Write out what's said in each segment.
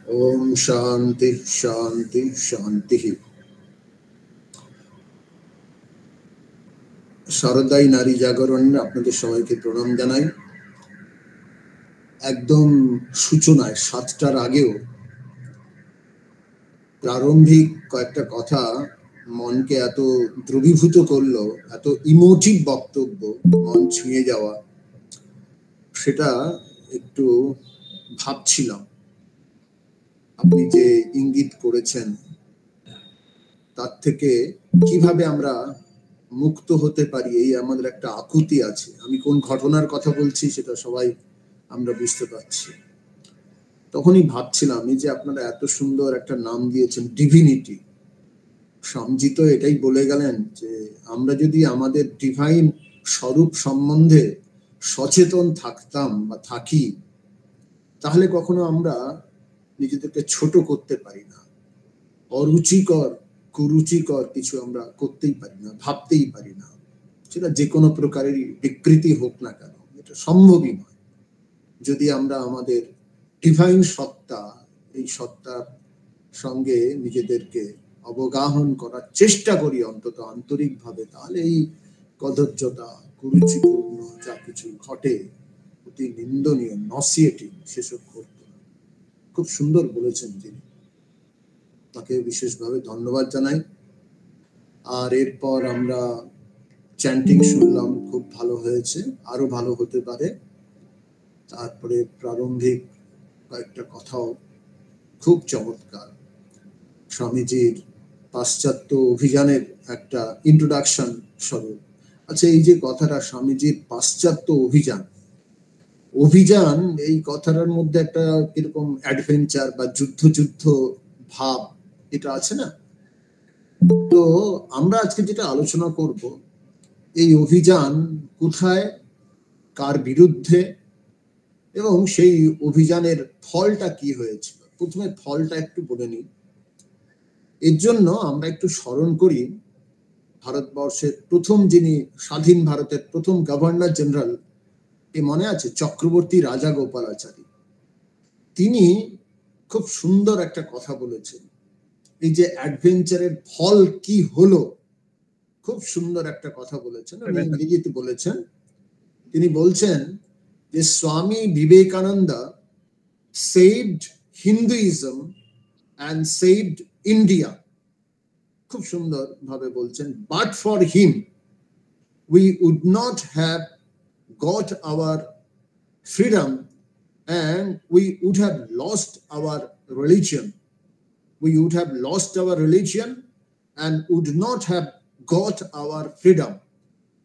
ओम शांति शांति शांति। शारदाई नारी जागरण আপনাদের সবাইকে প্রণাম জানাই। একদম সূচনায় ৭টার আগেও প্রারম্ভিক কয়েকটা কথা মনকে এত দ্রবীভূত করলো, এত ইমোটিভ বক্তব্য, মন ছুঁয়ে যাওয়া, সেটা একটু ভাবছিলাম। আপনি যে ইঙ্গিত করেছেন তার থেকে কিভাবে আমরা মুক্ত হতে পারি, এই আমাদের একটা আকুতি আছে। আমি কোন ঘটনার কথা বলছি সেটা সবাই আমরা বুঝতে পারছি। তখনই ভাবছিলাম এই যে আপনারা এত সুন্দর একটা নাম দিয়েছেন ডিভিনিটি, স্বামীজি তো এটাই বলে গেলেন যে আমরা যদি আমাদের ডিভাইন স্বরূপ সম্বন্ধে সচেতন থাকতাম বা থাকি, তাহলে কখনো আমরা নিজেদেরকে ছোট করতে পারি না, অরুচিকর কুরুচিকর কিছু আমরা করতেই পারি না, ভাবতেই পারি না, সেটা যে কোনো প্রকারের বিকৃতি হোক না কেন। এটা সম্ভবই নয় যদি আমরা আমাদের ডিভাইন সত্তা, এই সত্তার সঙ্গে নিজেদেরকে অবগাহন করার চেষ্টা করি অন্তত আন্তরিকভাবে। তাহলে এই কদর্যতা, কুরুচিপূর্ণ যা কিছু ঘটে, অতি নিন্দনীয়, নসিয়েটিং, সেসব ঘটত না। খুব সুন্দর বলেছেন তিনি, তাকে বিশেষভাবে ধন্যবাদ জানাই। আর এরপর আমরা চ্যান্টিং শুনলাম, খুব ভালো হয়েছে, আরো ভালো হতে পারে। তারপরে প্রারম্ভিক কয়েকটা কথাও খুব চমৎকার। স্বামীজির পাশ্চাত্য অভিযানের একটা ইন্ট্রোডাকশন স্বরূপ। আচ্ছা, এই যে কথাটা স্বামীজির পাশ্চাত্য অভিযান, অভিযান এই কথাটার মধ্যে একটা কিরকম অ্যাডভেঞ্চার বা যুদ্ধ যুদ্ধ ভাব এটা আছে না? তো আমরা আজকে যেটা আলোচনা করব, এই অভিযান কোথায়, কার বিরুদ্ধে, এবং সেই অভিযানের ফলটা কি হয়েছিল। প্রথমে ফলটা একটু বলে নিই। এর জন্য আমরা একটু স্মরণ করি ভারতবর্ষের প্রথম যিনি স্বাধীন ভারতের প্রথম গভর্নর জেনারেল, এ মনে আছে? চক্রবর্তী রাজাগোপালাচারী। তিনি খুব সুন্দর একটা কথা বলেছেন, এই যে অ্যাডভেঞ্চারের ফল কি হলো, খুব সুন্দর একটা কথা বলেছেন। উনি ইংরেজিতে বলেছেন। তিনি বলছেন যে Swami Vivekananda saved Hinduism and saved India. খুব সুন্দর ভাবে বলছেন, but for him we would not have got our freedom and we would have lost our religion. We would have lost our religion and would not have got our freedom.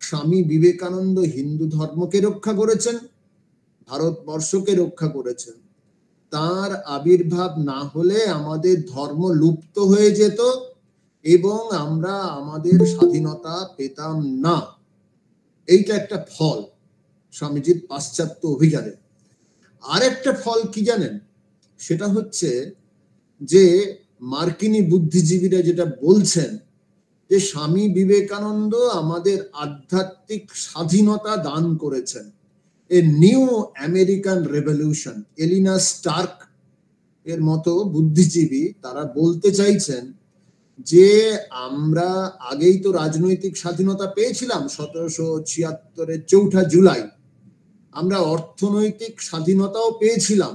Swami Vivekananda Hindu ধর্মকে রক্ষা করেছেন, ভারতবর্ষকে রক্ষা করেছেন। তার আবির্ভাব না হলে আমাদের ধর্ম লুপ্ত হয়ে যেত এবং আমরা আমাদের স্বাধীনতা পেতাম না। এইটা একটা ফল স্বামীজির পাশ্চাত্য অভিযানের। আর একটা ফল কি জানেন? সেটা হচ্ছে যে মার্কিনী বুদ্ধিজীবীরা যেটা বলছেন যে স্বামী বিবেকানন্দ আমাদের আধ্যাত্মিক স্বাধীনতা দান করেছেন। A new American revolution. Elina Stark এর মতো বুদ্ধিজীবী তারা বলতে চাইছেন যে আমরা আগেই তো রাজনৈতিক স্বাধীনতা পেয়েছিলাম 1776-এর 4 জুলাই, আমরা অর্থনৈতিক স্বাধীনতাও পেয়েছিলাম,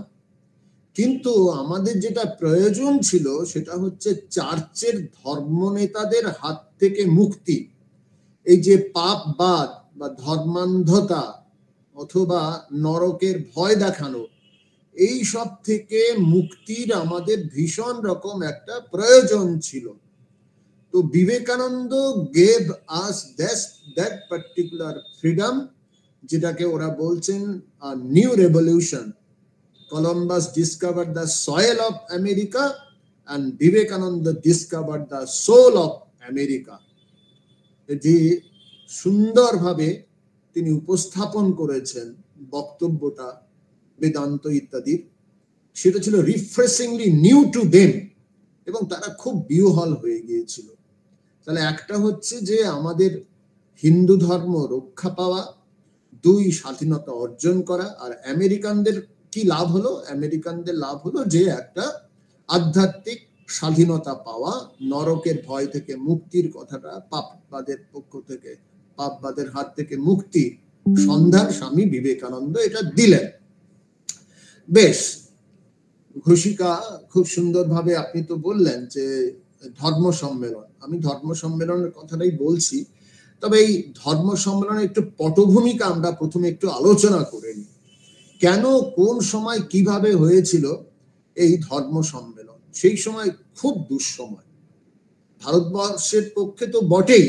কিন্তু আমাদের যেটা প্রয়োজন ছিল সেটা হচ্ছে চার্চের ধর্মনেতাদের হাত থেকে মুক্তি। এই যে পাপবাদ বা ধর্মান্ধতা অথবা নরকের ভয় দেখানো, এই সব থেকে মুক্তির আমাদের ভীষণ রকম একটা প্রয়োজন ছিল। তো Vivekananda gave us that particular freedom, যেটাকে ওরা বলছেন new revolution. Columbus discovered the soil of America and Vivekananda discovered the soul of America. যে সুন্দরভাবে তিনি উপস্থাপন করেছেন বক্তব্যটা বেদান্ত ইত্যাদির, সেটা ছিল রিফ্রেশিংলি নিউ টু দেম, এবং তারা খুব বিহ্বল হয়ে গিয়েছিল। তাহলে একটা হচ্ছে যে আমাদের হিন্দু ধর্ম রক্ষা পাওয়া, 2 স্বাধীনতা অর্জন করা। আর আমেরিকানদের কি লাভ হলো? আমেরিকানদের লাভ হলো যে একটা আধ্যাত্মিক স্বাধীনতা পাওয়া, নরকের ভয় থেকে মুক্তির কথাটা, পাপবাদের পক্ষ থেকে, পাপবাদের হাত থেকে মুক্তি সন্ধ্যার স্বামী বিবেকানন্দ এটা দিলেন। বেশ, ঘোষিকা খুব সুন্দরভাবে আপনি তো বললেন যে ধর্ম সম্মেলন, আমি ধর্ম সম্মেলনের কথাটাই বলছি। তবে এই ধর্ম সম্মেলনের একটু পটভূমিকা আমরা প্রথমে একটু আলোচনা করে নিই। কেন, কোন সময়, কিভাবে হয়েছিল এই ধর্ম সম্মেলন? সেই সময় খুব দুঃসময়, ভারতবর্ষের পক্ষে তো বটেই,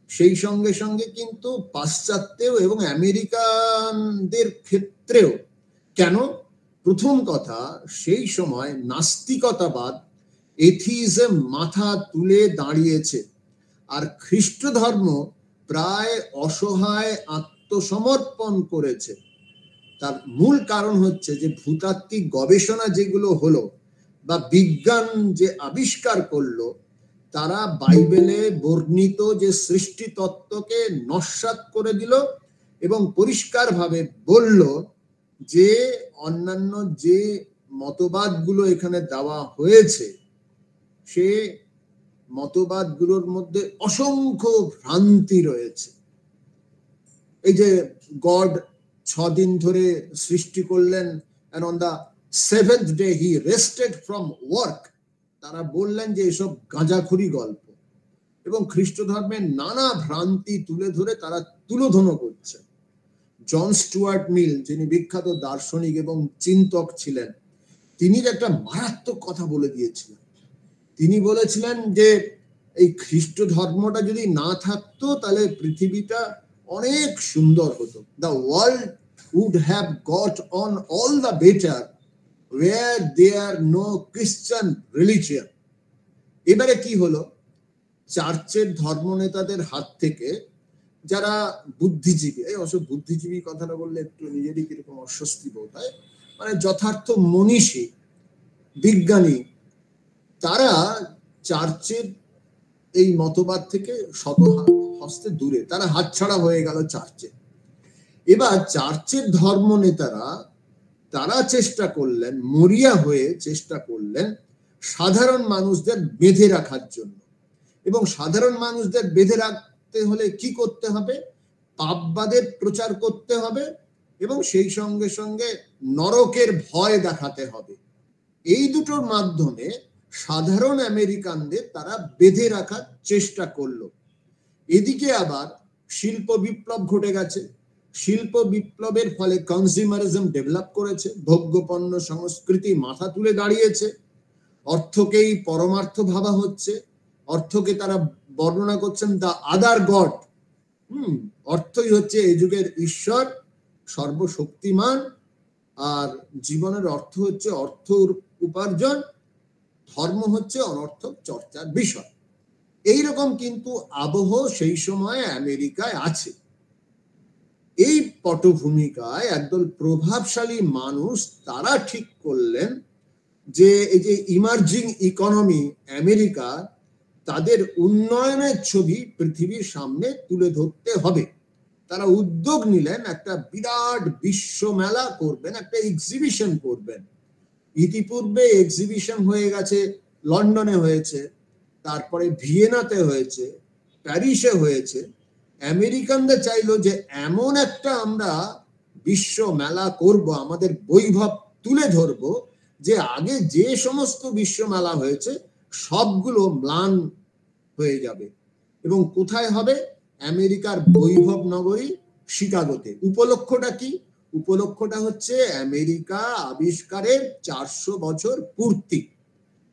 সেই সঙ্গে সঙ্গে কিন্তু পাশ্চাত্যেও এবং আমেরিকানদের ক্ষেত্রেও। কেন? প্রথম কথা, সেই সময় নাস্তিকতাবাদ, এথিইজম মাথা তুলে দাঁড়িয়েছে, আর খ্রিস্ট ধর্ম প্রায় অসহায় আত্মসমর্পণ করেছে। তার মূল কারণ হচ্ছে যে ভূতাত্ত্বিক গবেষণা যেগুলো হলো বা বিজ্ঞান যে আবিষ্কার করলো, তারা বাইবেলে বর্ণিত যে সৃষ্টি তত্ত্বকে নস্যাৎ করে দিল এবং পরিষ্কারভাবে বলল যে অন্যান্য যে মতবাদগুলো এখানে দেওয়া হয়েছে, সে মতবাদগুলোর মধ্যে অসংখ্য ভ্রান্তি রয়েছে। এই যে গড 6 দিন ধরে সৃষ্টি করলেন, and on the 7th day he rested from work, তারা বললেন যে এসব গাঁজাখুরি গল্প, এবং খ্রিস্ট ধর্মের নানা ভ্রান্তি তুলে ধরে তারা তুলোধন করছে। জন স্টুয়ার্ট মিল, যিনি বিখ্যাত দার্শনিক এবং চিন্তক ছিলেন, তিনি একটা মারাত্মক কথা বলে দিয়েছিলেন। তিনি বলেছিলেন যে এই খ্রিস্ট ধর্মটা যদি না থাকতো তাহলে পৃথিবীটা অনেক সুন্দর হতো। The world would have got on all the better where there no Christian religion. এবারে কি হলো, চার্চের ধর্মনেতাদের হাত থেকে যারা বুদ্ধিজীবী, এই অবশ্য বুদ্ধিজীবী কথাটা বললে একটু নিজেরই কিরকম অস্বস্তি বোধ হয়, মানে যথার্থ মনীষী, বিজ্ঞানী, তারা চার্চের এই মতবাদ থেকে শত হস্তে দূরে, তারা হাতছাড়া হয়ে গেল চার্চে। এবার চার্চের ধর্ম নেতারা তারা চেষ্টা করলেন, মরিয়া হয়ে চেষ্টা করলেন সাধারণ মানুষদের বেঁধে রাখার জন্য। এবং সাধারণ মানুষদের বেঁধে রাখতে হলে কি করতে হবে? পাপবাদের প্রচার করতে হবে এবং সেই সঙ্গে সঙ্গে নরকের ভয় দেখাতে হবে। এই দুটোর মাধ্যমে সাধারণ আমেরিকানদের তারা বেঁধে রাখার চেষ্টা করলো। এদিকে আবার শিল্প বিপ্লব ঘটে গেছে। শিল্প বিপ্লবের ফলে কনজিউমারিজম ডেভেলপ করেছে, ভোগ্যপণ্য সংস্কৃতি মাথা তুলে দাঁড়িয়েছে, অর্থকেই পরমার্থ ভাবা হচ্ছে, অর্থকে তারা বর্ণনা করছেন দ্য আদার গড। অর্থই হচ্ছে এই যুগের ঈশ্বর, সর্বশক্তিমান, আর জীবনের অর্থ হচ্ছে অর্থ উপার্জন, ধর্ম হচ্ছে অনর্থক চর্চার বিষয়। এইরকম কিন্তু আবহ সেই সময় আমেরিকায় আছে। এই পটভূমিকায় একদল প্রভাবশালী মানুষ তারা ঠিক করলেন যে এই যে ইমার্জিং ইকোনমি আমেরিকা, তাদের উন্নয়নের ছবি পৃথিবীর সামনে তুলে ধরতে হবে। তারা উদ্যোগ নিলেন একটা বিরাট বিশ্ব মেলা করবেন, একটা এক্সিবিশন করবেন। ইতিপূর্বে এক্সিবিশন হয়ে গেছে, লন্ডনে হয়েছে, তারপরে ভিয়েনাতে হয়েছে, প্যারিসে হয়েছে। আমেরিকানদের চাইলো যে এমন একটা আমরা বিশ্ব মেলা করব, আমাদের বৈভব তুলে ধরবো, যে আগে যে সমস্ত বিশ্ব মেলা হয়েছে সবগুলো ম্লান হয়ে যাবে। এবং কোথায় হবে? আমেরিকার বৈভব নগরী শিকাগোতে। উপলক্ষটা কি? উপলক্ষটা হচ্ছে আমেরিকা আবিষ্কারের 400 বছর পূর্তি।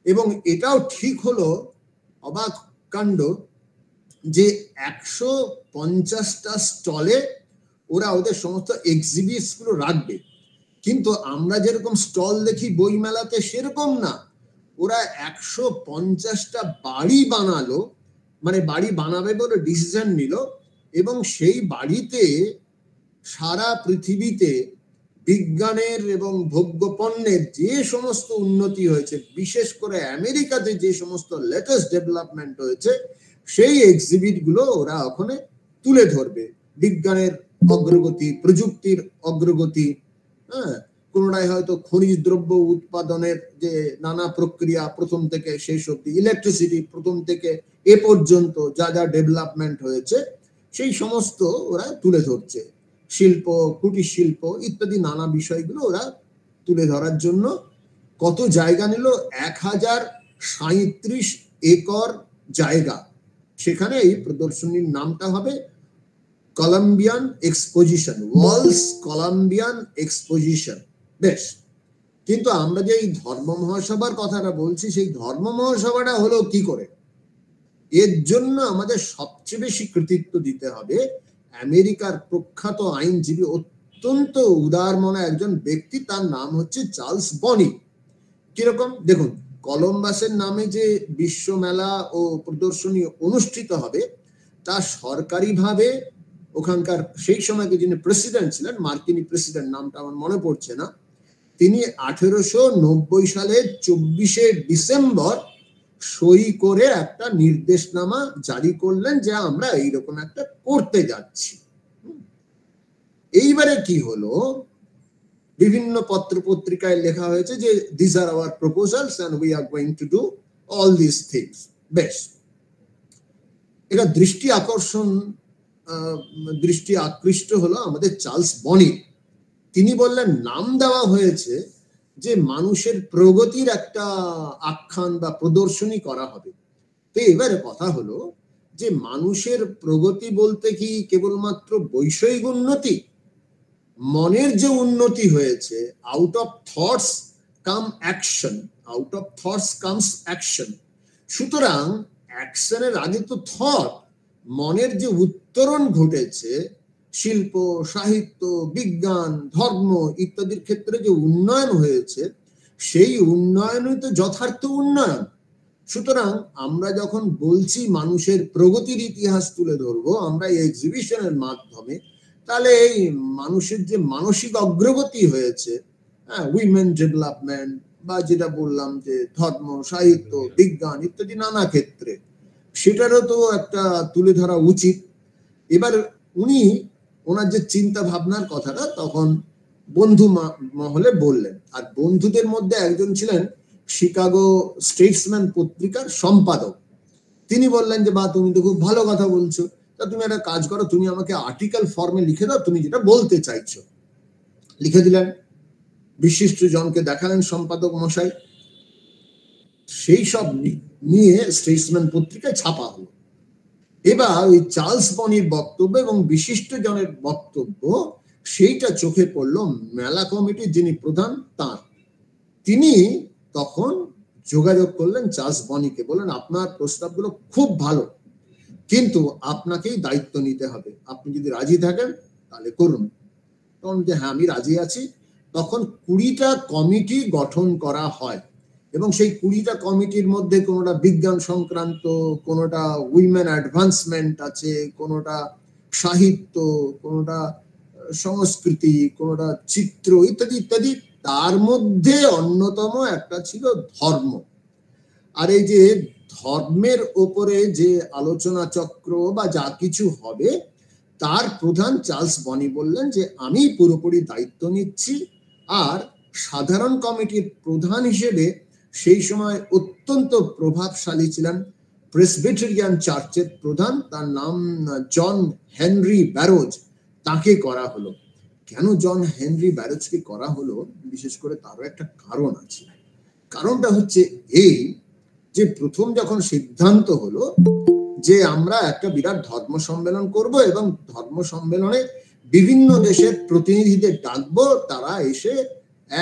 এবং এটাও ঠিক হলো, অবাক কাণ্ড, যে 150টা স্টলে ওরা ওদের সমস্ত এক্সিবিশন গুলো রাখবে। কিন্তু আমরা যেরকম স্টল দেখি বই মেলাতে সেরকম না, ওরা 150টা বাড়ি বানালো, মানে বাড়ি বানাবে বলে ডিসিশন নিল, এবং সেই বাড়িতে সারা পৃথিবীতে বিজ্ঞানের এবং ভোগ্যপণ্যের যে সমস্ত উন্নতি হয়েছে, বিশেষ করে আমেরিকাতে যে সমস্ত লেটেস্ট ডেভেলপমেন্ট হয়েছে, সেই এক্সিবিট গুলো ওরা ওখানে তুলে ধরবে। বিজ্ঞানের অগ্রগতি, প্রযুক্তির অগ্রগতি, কোনোটাই হয়তো খনিজ দ্রব্য উৎপাদনের যে নানা প্রক্রিয়া প্রথম থেকে শেষ অবধি, ইলেকট্রিসিটি প্রথম থেকে এ পর্যন্ত যা যা ডেভেলপমেন্ট হয়েছে সেই সমস্ত ওরা তুলে ধরছে। শিল্প, কুটির শিল্প ইত্যাদি নানা বিষয়গুলো ওরা তুলে ধরার জন্য কত জায়গা নিল, 1037 একর জায়গা। সেখানে এই প্রদর্শনীর নামটা হবে Columbian exposition, world's Columbian exposition. বেশ, কিন্তু আমরা যে এই ধর্ম মহাসভার কথাটা বলছি, সেই ধর্ম মহাসভাটা হলো কি করে? এর জন্য আমাদের সবচেয়ে বেশি কৃতিত্ব দিতে হবে আমেরিকার প্রখ্যাত আইনজীবী, অত্যন্ত উদার মনা একজন ব্যক্তি, তার নাম হচ্ছে চার্লস বনি। কিরকম দেখুন, কলম্বাসের নামে যে বিশ্ব মেলা ও প্রদর্শনী অনুষ্ঠিত হবে তা সরকারিভাবে ওখানকার সেই সময়কে যিনি প্রেসিডেন্ট ছিলেন, মার্কিনী প্রেসিডেন্ট, নামটা আমার মনে পড়ছে না, তিনি 1890 সালের 24শে ডিসেম্বর সই করে একটা নির্দেশনামা জারি করলেন যে আমরা এইরকম একটা করতে যাচ্ছি। এইবারে কি হলো, বিভিন্ন পত্র পত্রিকায় লেখা হয়েছে যে these are our proposals and we are going to do all these things। বেশ, এটা দৃষ্টি আকৃষ্ট হলো আমাদের চার্লস বনি। তিনি বললেন, নাম দেওয়া হয়েছে যে মানুষের প্রগতির একটা আখ্যান বা প্রদর্শনী করা হবে। তো এবারে কথা হলো যে মানুষের প্রগতি বলতে কি কেবলমাত্র বৈষয়িক উন্নতি? মনের যে উন্নতি হয়েছে, out of thoughts come action, out of thoughts comes action. সুতরাং অ্যাকশনের আগে তো থট, মনের যে উত্তরণ ঘটেছে, শিল্প, সাহিত্য, বিজ্ঞান, ধর্ম ইত্যাদির ক্ষেত্রে যে উন্নয়ন হয়েছে, সেই উন্নয়নই তো যথার্থ উন্নয়ন। সুতরাং আমরা যখন বলছি মানুষের প্রগতির ইতিহাস তুলে ধরবো আমরা এই এক্সিবিশনের মাধ্যমে, তাহলে এই মানুষের যে মানসিক অগ্রগতি হয়েছে, উইমেন ডেভেলপমেন্ট বা যেটা বললাম যে ধর্ম, সাহিত্য, বিজ্ঞান ইত্যাদি নানা ক্ষেত্রে, সেটারও তো একটা তুলে ধরা উচিত। এবার উনি ওনার যে চিন্তা ভাবনার কথাটা তখন বন্ধু মহলে বললেন, আর বন্ধুদের মধ্যে একজন ছিলেন শিকাগো স্টেটসম্যান পত্রিকার সম্পাদক। তিনি বললেন যে বা তুমি তো খুব ভালো কথা বলছো, তা তুমি একটা কাজ করো, তুমি আমাকে আর্টিকেল ফর্মে লিখে দাও তুমি যেটা বলতে চাইছো। লিখে দিলেন, বিশিষ্ট জনকে দেখালেন সম্পাদক মশাই, সেই সব নিয়ে স্টেটসম্যান পত্রিকায় ছাপা হলো। এবার ওই চার্লস বনির বক্তব্য এবং বিশিষ্ট জনের বক্তব্য সেইটা চোখে পড়লো মেলা কমিটির যিনি প্রধান তার। তিনি তখন যোগাযোগ করলেন চার্লস বনিকে, বললেন আপনার প্রস্তাবগুলো খুব ভালো, কিন্তু আপনাকেই দায়িত্ব নিতে হবে, আপনি যদি রাজি থাকেন তাহলে করুন। তখন যে হ্যাঁ আমি রাজি আছি। তখন 20টা কমিটি গঠন করা হয় এবং সেই 20টা কমিটির মধ্যে কোনোটা বিজ্ঞান সংক্রান্ত, কোনোটা উইমেন অ্যাডভান্সমেন্ট আছে, কোনোটা সাহিত্য, কোনোটা সংস্কৃতি, কোনোটা চিত্র ইত্যাদি ইত্যাদি। তার মধ্যে অন্যতম একটা ছিল ধর্ম। আর এই যে ধর্মের ওপরে যে আলোচনা চক্র বা যা কিছু হবে তার প্রধান চার্লস বনি বললেন যে আমি পুরোপুরি দায়িত্ব নিচ্ছি। আর সাধারণ কমিটির প্রধান হিসেবে সেই সময় অত্যন্ত প্রভাবশালী ছিলেন প্রেসবিটেরিয়ান চার্চের প্রধান, তার নাম জন হেনরি ব্যারোজ, তাকে করা হলো। কেন জন হেনরি ব্যারোজকে করা হলো, বিশেষ করে তারও একটা কারণ আছে। কারণটা হচ্ছে এই যে প্রথম যখন সিদ্ধান্ত হলো যে আমরা একটা বিরাট ধর্ম সম্মেলন করব এবং ধর্ম সম্মেলনে বিভিন্ন দেশের প্রতিনিধিদের ডাকবো, তারা এসে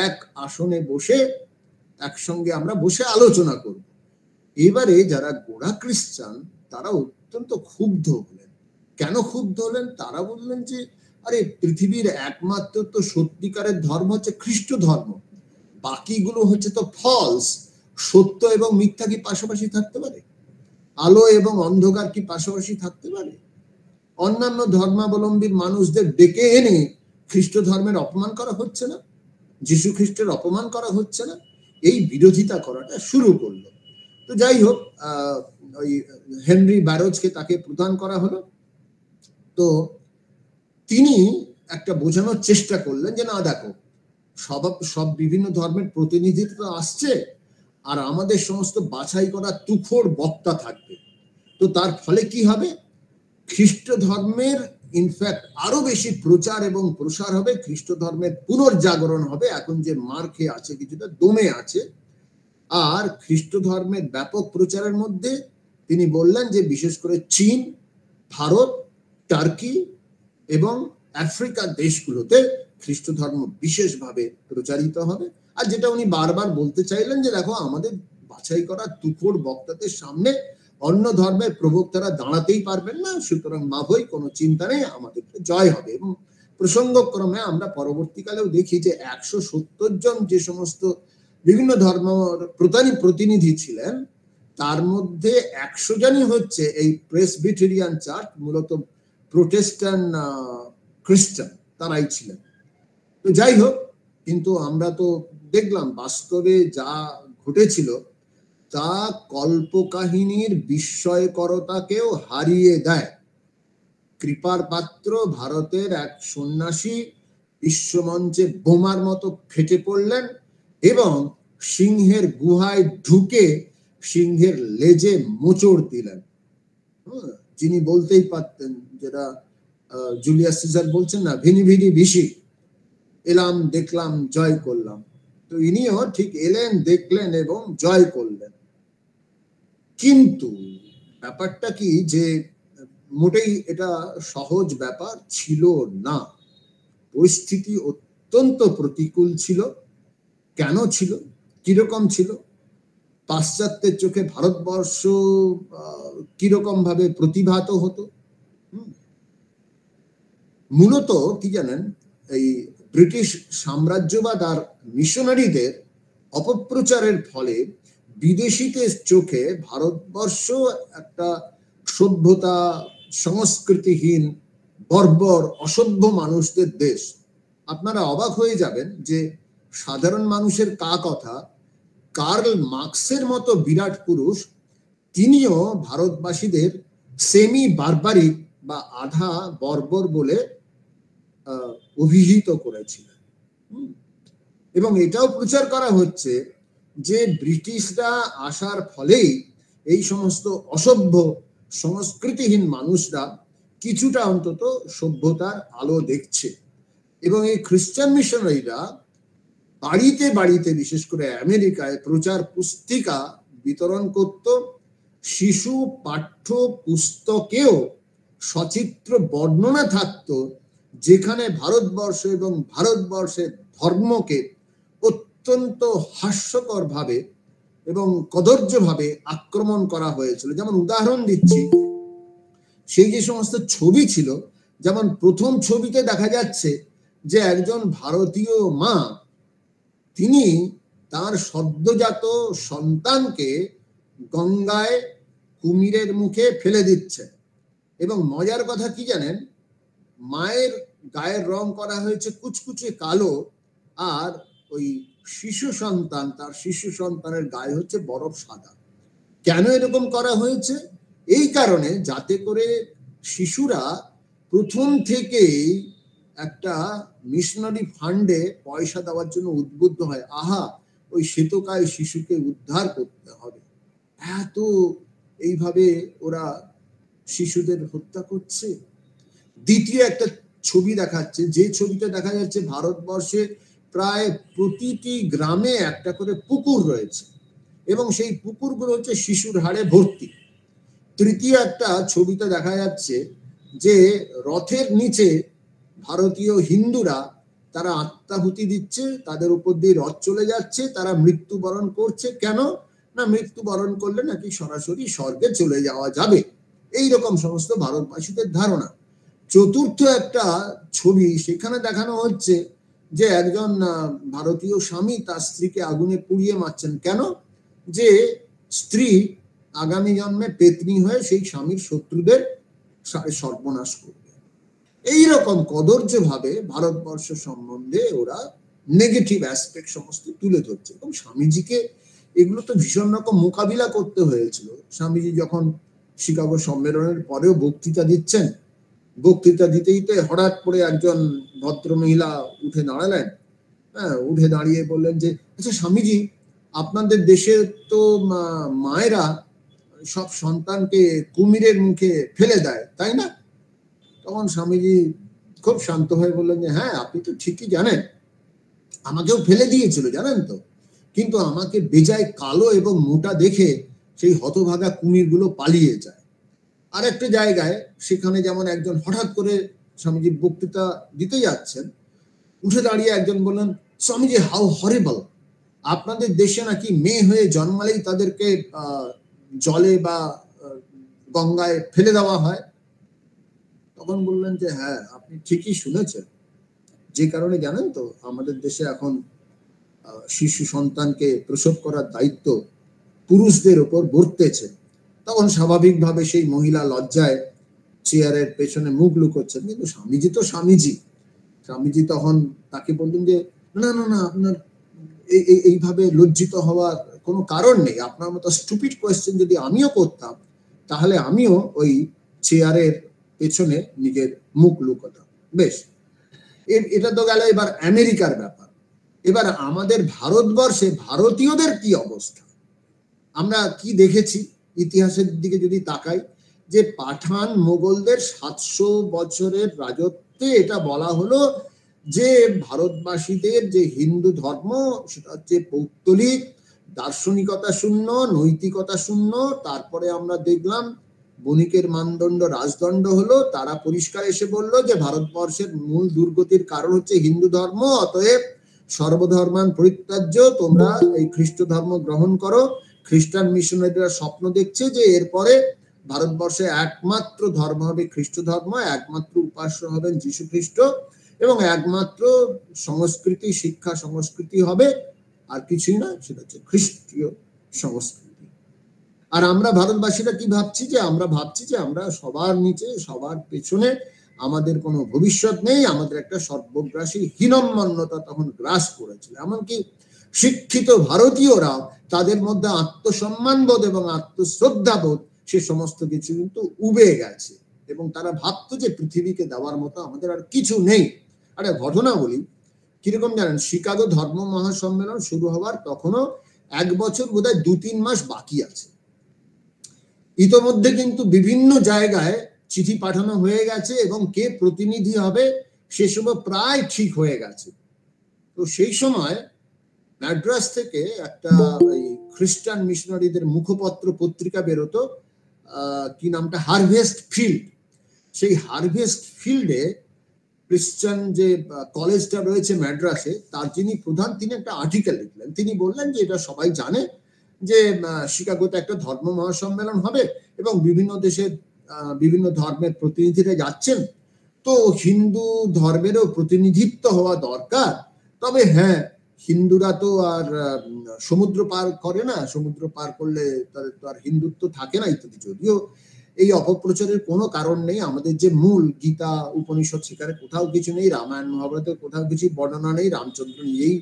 এক আসনে বসে একসঙ্গে আমরা বসে আলোচনা করব। এবারে যারা গোড়া খ্রিস্টান তারা অত্যন্ত ক্ষুব্ধ হলেন। কেন ক্ষুব্ধ হলেন? তারা বললেন যে আরে পৃথিবীর একমাত্র তো সত্যিকারের ধর্ম হচ্ছে খ্রিস্ট ধর্ম, বাকিগুলো হচ্ছে তো ফলস। সত্য এবং মিথ্যা কি পাশাপাশি থাকতে পারে? আলো এবং অন্ধকার কি পাশাপাশি থাকতে পারে? অন্যান্য ধর্মাবলম্বী মানুষদের ডেকে এনে খ্রিস্ট ধর্মের অপমান করা হচ্ছে না, যীশু খ্রিস্টের অপমান করা হচ্ছে না, এই বিরোধিতা করাটা শুরু করলো। তো যাই হোক, ওই হেনরি ব্যারোজকে তাকে প্রদান করা হলো। তো তিনি একটা বোঝানোর চেষ্টা করলেন যে না দেখো, সব বিভিন্ন ধর্মের প্রতিনিধিত্ব আসছে, আর আমাদের সমস্ত বাছাই করা তুখোড় বক্তা থাকবে। তো তার ফলে কি হবে? খ্রিস্ট ধর্মের ইনফ্যাক্ট আরো বেশি প্রচার এবং প্রসার হবে, খ্রিস্ট ধর্মের পুনর্জাগরণ হবে। এখন যে মার খেয়ে আছে, কিছুটা দমে আছে। আর খ্রিস্ট ধর্মের ব্যাপক প্রচারের মধ্যে তিনি বললেন যে বিশেষ করে চীন, ভারত, টার্কি এবং আফ্রিকার দেশগুলোতে খ্রিস্ট ধর্ম বিশেষভাবে প্রচারিত হবে। আর যেটা উনি বারবার বলতে চাইলেন যে দেখো, আমাদের বাছাই করা তুখোড় বক্তাদের সামনে অন্য ধর্মের প্রবক্তারা দাঁড়াতেই পারবেন না, সুতরাং মা ভই, কোনো চিন্তা নেই, আমাদের জয় হবে। এবং প্রসঙ্গক্রমে আমরা পরবর্তীকালেও দেখি যে 170 জন যে সমস্ত বিভিন্ন ধর্ম প্রতিনিধি ছিলেন, তার মধ্যে 100 জনই হচ্ছে এই প্রেসবিটেরিয়ান চার্চ, মূলত প্রোটেস্ট্যান্ট খ্রিস্টান, তারাই ছিলেন। তো যাই হোক, কিন্তু আমরা তো দেখলাম বাস্তবে যা ঘটেছিল তা কল্পকাহিনীর বিস্ময়করতাকেও হারিয়ে দেয়। কৃপার পাত্র ভারতের এক সন্ন্যাসী বিশ্বমঞ্চে বোমার মতো ফেটে পড়লেন এবং সিংহের গুহায় ঢুকে সিংহের লেজে মোচড় দিলেন। যিনি বলতেই পারতেন, যেটা জুলিয়াস সিজার বলছেন না, ভিনি ভিনি ভিসি, এলাম দেখলাম জয় করলাম। তো ইনিও ঠিক এলেন, দেখলেন এবং জয় করলেন। কিন্তু ব্যাপারটা কি যে মোটেই এটা সহজ ব্যাপার ছিল না। পরিস্থিতি অত্যন্ত প্রতিকূল ছিল। কেন ছিল? কিরকম ছিল? পাশ্চাত্যের চোখে ভারতবর্ষ কিরকম ভাবে প্রতিভাত হতো? মূলত কি জানেন, এই ব্রিটিশ সাম্রাজ্যবাদ আর মিশনারিদের অপপ্রচারের ফলে বিদেশিদের চোখে ভারতবর্ষ একটা সভ্যতা, সংস্কৃতিহীন, বর্বর, অসভ্য মানুষদের দেশ। আপনারা অবাক হয়ে যাবেন যে সাধারণ মানুষের কথা, কার্ল মার্কসের মতো বিরাট পুরুষ, তিনিও ভারতবাসীদের সেমি বারবারিক বা আধা বর্বর বলে অভিহিত করেছিলেন। এবং এটাও প্রচার করা হচ্ছে যে ব্রিটিশরা আসার ফলেই এই সমস্ত অসভ্য সংস্কৃতিহীন মানুষরা কিছুটা অন্তত সভ্যতার আলো দেখছে। এবং এই খ্রিস্টান মিশনারিরা বাড়িতে বাড়িতে, বিশেষ করে আমেরিকায়, প্রচার পুস্তিকা বিতরণ করত। শিশু পাঠ্য পুস্তকেও সচিত্র বর্ণনা থাকতো, যেখানে ভারতবর্ষ এবং ভারতবর্ষের ধর্মকে অত্যন্ত হাস্যকর ভাবে এবং কদর্য ভাবে আক্রমণ করা হয়েছিল। যেমন উদাহরণ দিচ্ছি, সেই যে সমস্ত ছবি ছিল, যেমন প্রথম ছবিতে দেখা যাচ্ছে যে একজন ভারতীয় মা, তিনি তার সদ্যজাত সন্তানকে গঙ্গায় কুমিরের মুখে ফেলে দিচ্ছে। এবং মজার কথা কি জানেন, মায়ের গায়ের রং করা হয়েছে কুচকুচে কালো, আর ওই শিশু সন্তান, তার শিশু সন্তানের গায়ে হচ্ছে বরফ সাদা। কেন এরকম করা হয়েছে? এই কারণে, যাতে করে শিশুরা প্রথম থেকেই একটা মিশনারি ফান্ডে পয়সা দেওয়ার জন্য উদ্বুদ্ধ হয়। আহা, ওই শ্বেতকায় শিশুকে উদ্ধার করতে হবে। এত এইভাবে ওরা শিশুদের হত্যা করছে। দ্বিতীয় একটা ছবি দেখাচ্ছে, যে ছবিটা দেখা যাচ্ছে ভারতবর্ষে প্রায় প্রতিটি গ্রামে একটা করে পুকুর রয়েছে এবং সেই পুকুরগুলো হচ্ছে শিশুর হাড়ে ভর্তি। তৃতীয় একটা ছবিতে দেখা যাচ্ছে যে রথের নিচে ভারতীয় হিন্দুরা তারা আত্মাহুতি দিচ্ছে, তাদের উপর দিয়ে রথ চলে যাচ্ছে, তারা মৃত্যুবরণ করছে। কেন না, মৃত্যুবরণ করলে নাকি সরাসরি স্বর্গে চলে যাওয়া যাবে, এইরকম সমস্ত ভারতবাসীদের ধারণা। চতুর্থ একটা ছবি, সেখানে দেখানো হচ্ছে যে একজন ভারতীয় স্বামী তার স্ত্রীকে আগুনে পুড়িয়ে মারছেন। কেন? যে স্ত্রী আগামী জন্মে পেত্নী হয়ে সেই স্বামীর শত্রুদের সর্বনাশ করবে। এইরকম কদর্য ভাবে ভারতবর্ষ সম্বন্ধে ওরা নেগেটিভ অ্যাসপেক্ট সমস্ত তুলে ধরছে। এবং স্বামীজিকে এগুলো তো ভীষণ রকম মোকাবিলা করতে হয়েছিল। স্বামীজি যখন শিকাগো সম্মেলনের পরেও বক্তৃতা দিচ্ছেন, বক্তৃতা দিতেই হঠাৎ করে একজন ভদ্র মহিলা উঠে দাঁড়ালেন হ্যাঁ, উঠে দাঁড়িয়ে বললেন যে আচ্ছা স্বামীজি, আপনাদের দেশে তো মায়েরা সব সন্তানকে কুমিরের মুখে ফেলে দেয়, তাই না? তখন স্বামীজি খুব শান্ত হয়ে বললেন যে হ্যাঁ, আপনি তো ঠিকই জানেন, আমাকেও ফেলে দিয়েছিল জানেন তো, কিন্তু আমাকে বেজায় কালো এবং মোটা দেখে সেই হতভাগা কুমিরগুলো পালিয়ে যায়। আর একটা জায়গায় সেখানে যেমন একজন হঠাৎ করে স্বামীজি বক্তৃতা দিতে যাচ্ছেন, উঠে দাঁড়িয়ে একজন বললেন, স্বামীজি হাউ হরিবল, আপনাদের দেশে নাকি মেয়ে হয়ে জন্মালেই তাদেরকে জলে বা গঙ্গায় ফেলে দেওয়া হয়। তখন বললেন যে হ্যাঁ, আপনি ঠিকই শুনেছেন, যে কারণে জানেন তো আমাদের দেশে এখন শিশু সন্তানকে প্রসব করার দায়িত্ব পুরুষদের উপর বর্তেছে। তখন স্বাভাবিকভাবে সেই মহিলা লজ্জায় চেয়ারের পেছনে মুখ লুকোচ্ছেন, কিন্তু স্বামীজি তো স্বামীজি। স্বামীজি তখন তাকে বললেন যে না না না, আপনার এইভাবে লজ্জিত হওয়ার কোনো কারণ নেই। আপনার মতো স্টুপিড কোয়েশ্চেন যদি আমিও করতাম, তাহলে আমিও ওই চেয়ারের পেছনে নিজের মুখ লুকোতাম। বেশ, এটা তো গেল এবার আমেরিকার ব্যাপার। এবার আমাদের ভারতবর্ষে ভারতীয়দের কি অবস্থা আমরা কি দেখেছি ইতিহাসের দিকে যদি তাকাই, যে পাঠান মোগলদের 700 বছরের রাজত্বে এটা বলা হলো যে ভারতবাসীদের যে হিন্দু ধর্ম সেটা হচ্ছে পৌত্তলিক, দার্শনিকতা শূন্য, নৈতিকতা শূন্য। তারপরে আমরা দেখলাম বণিকের মানদণ্ড রাজদণ্ড হলো, তারা পরিষ্কার এসে বলল যে ভারতবর্ষের মূল দুর্গতির কারণ হচ্ছে হিন্দু ধর্ম, অতএব সর্বধর্মান পরিত্যাজ্য, তোমরা এই খ্রিস্ট ধর্ম গ্রহণ করো। খ্রিস্টান মিশনারিরা স্বপ্ন দেখছে যে এরপরে ভারতবর্ষে একমাত্র ধর্ম হবে খ্রিস্ট ধর্ম, একমাত্র উপাস্য হবেন যীশু খ্রিস্ট, এবং একমাত্র সংস্কৃতি, শিক্ষা সংস্কৃতি হবে আর কিছুই না, সেটা হচ্ছে খ্রিস্টীয় সংস্কৃতি। আর আমরা ভারতবাসীরা কি ভাবছি, যে আমরা ভাবছি যে আমরা সবার নিচে, সবার পেছনে, আমাদের কোনো ভবিষ্যৎ নেই, আমাদের একটা সর্বগ্রাসী হীনম্মন্যতা তখন গ্রাস করেছিল। এমনকি শিক্ষিত ভারতীয়রা তাদের মধ্যে আত্মসম্মানবোধ এবং আত্মশ্রদ্ধাবোধ সে সমস্ত কিছু কিন্তু উবে গেছে, এবং তারা ভাবতো যে পৃথিবীকে দেওয়ার মতো আমাদের আর কিছু নেই। আরে ঘটনা বলি, কিরকম জানেন, শিকাগো ধর্ম মহাসম্মেলন শুরু হওয়ার তখনও 1 বছর বোধহয় 2-3 মাস বাকি আছে। ইতোমধ্যে কিন্তু বিভিন্ন জায়গায় চিঠি পাঠানো হয়ে গেছে এবং কে প্রতিনিধি হবে সেসবও প্রায় ঠিক হয়ে গেছে। তো সেই সময় ম্যাড্রাস থেকে একটা খ্রিস্টান মিশনারিদের মুখপত্র পত্রিকা বেরোতো, কি নামটা, হারভেস্ট ফিল্ড। সেই হারভেস্ট ফিল্ডে খ্রিস্টান যে কলেজটা রয়েছে ম্যাড্রাসে, তার যিনি প্রধান, তিনি একটা আর্টিকেল লিখলেন। তিনি বললেন যে এটা সবাই জানে যে শিকাগোতে একটা ধর্ম মহাসম্মেলন হবে এবং বিভিন্ন দেশের বিভিন্ন ধর্মের প্রতিনিধিরা যাচ্ছেন, তো হিন্দু ধর্মেরও প্রতিনিধিত্ব হওয়া দরকার। তবে হ্যাঁ, হিন্দুরা তো আর সমুদ্র পার করে না, সমুদ্র পার করলে তাদের তো আর হিন্দুত্ব থাকে না ইত্যাদি। যদিও এই অপপ্রচারের কোনো কারণ নেই, আমাদের যে মূল গীতা উপনিষদ সেখানে কোথাও কিছু নেই, রামায়ণ মহাভারতের কোথাও কিছু বর্ণনা নেই, রামচন্দ্র নিয়েই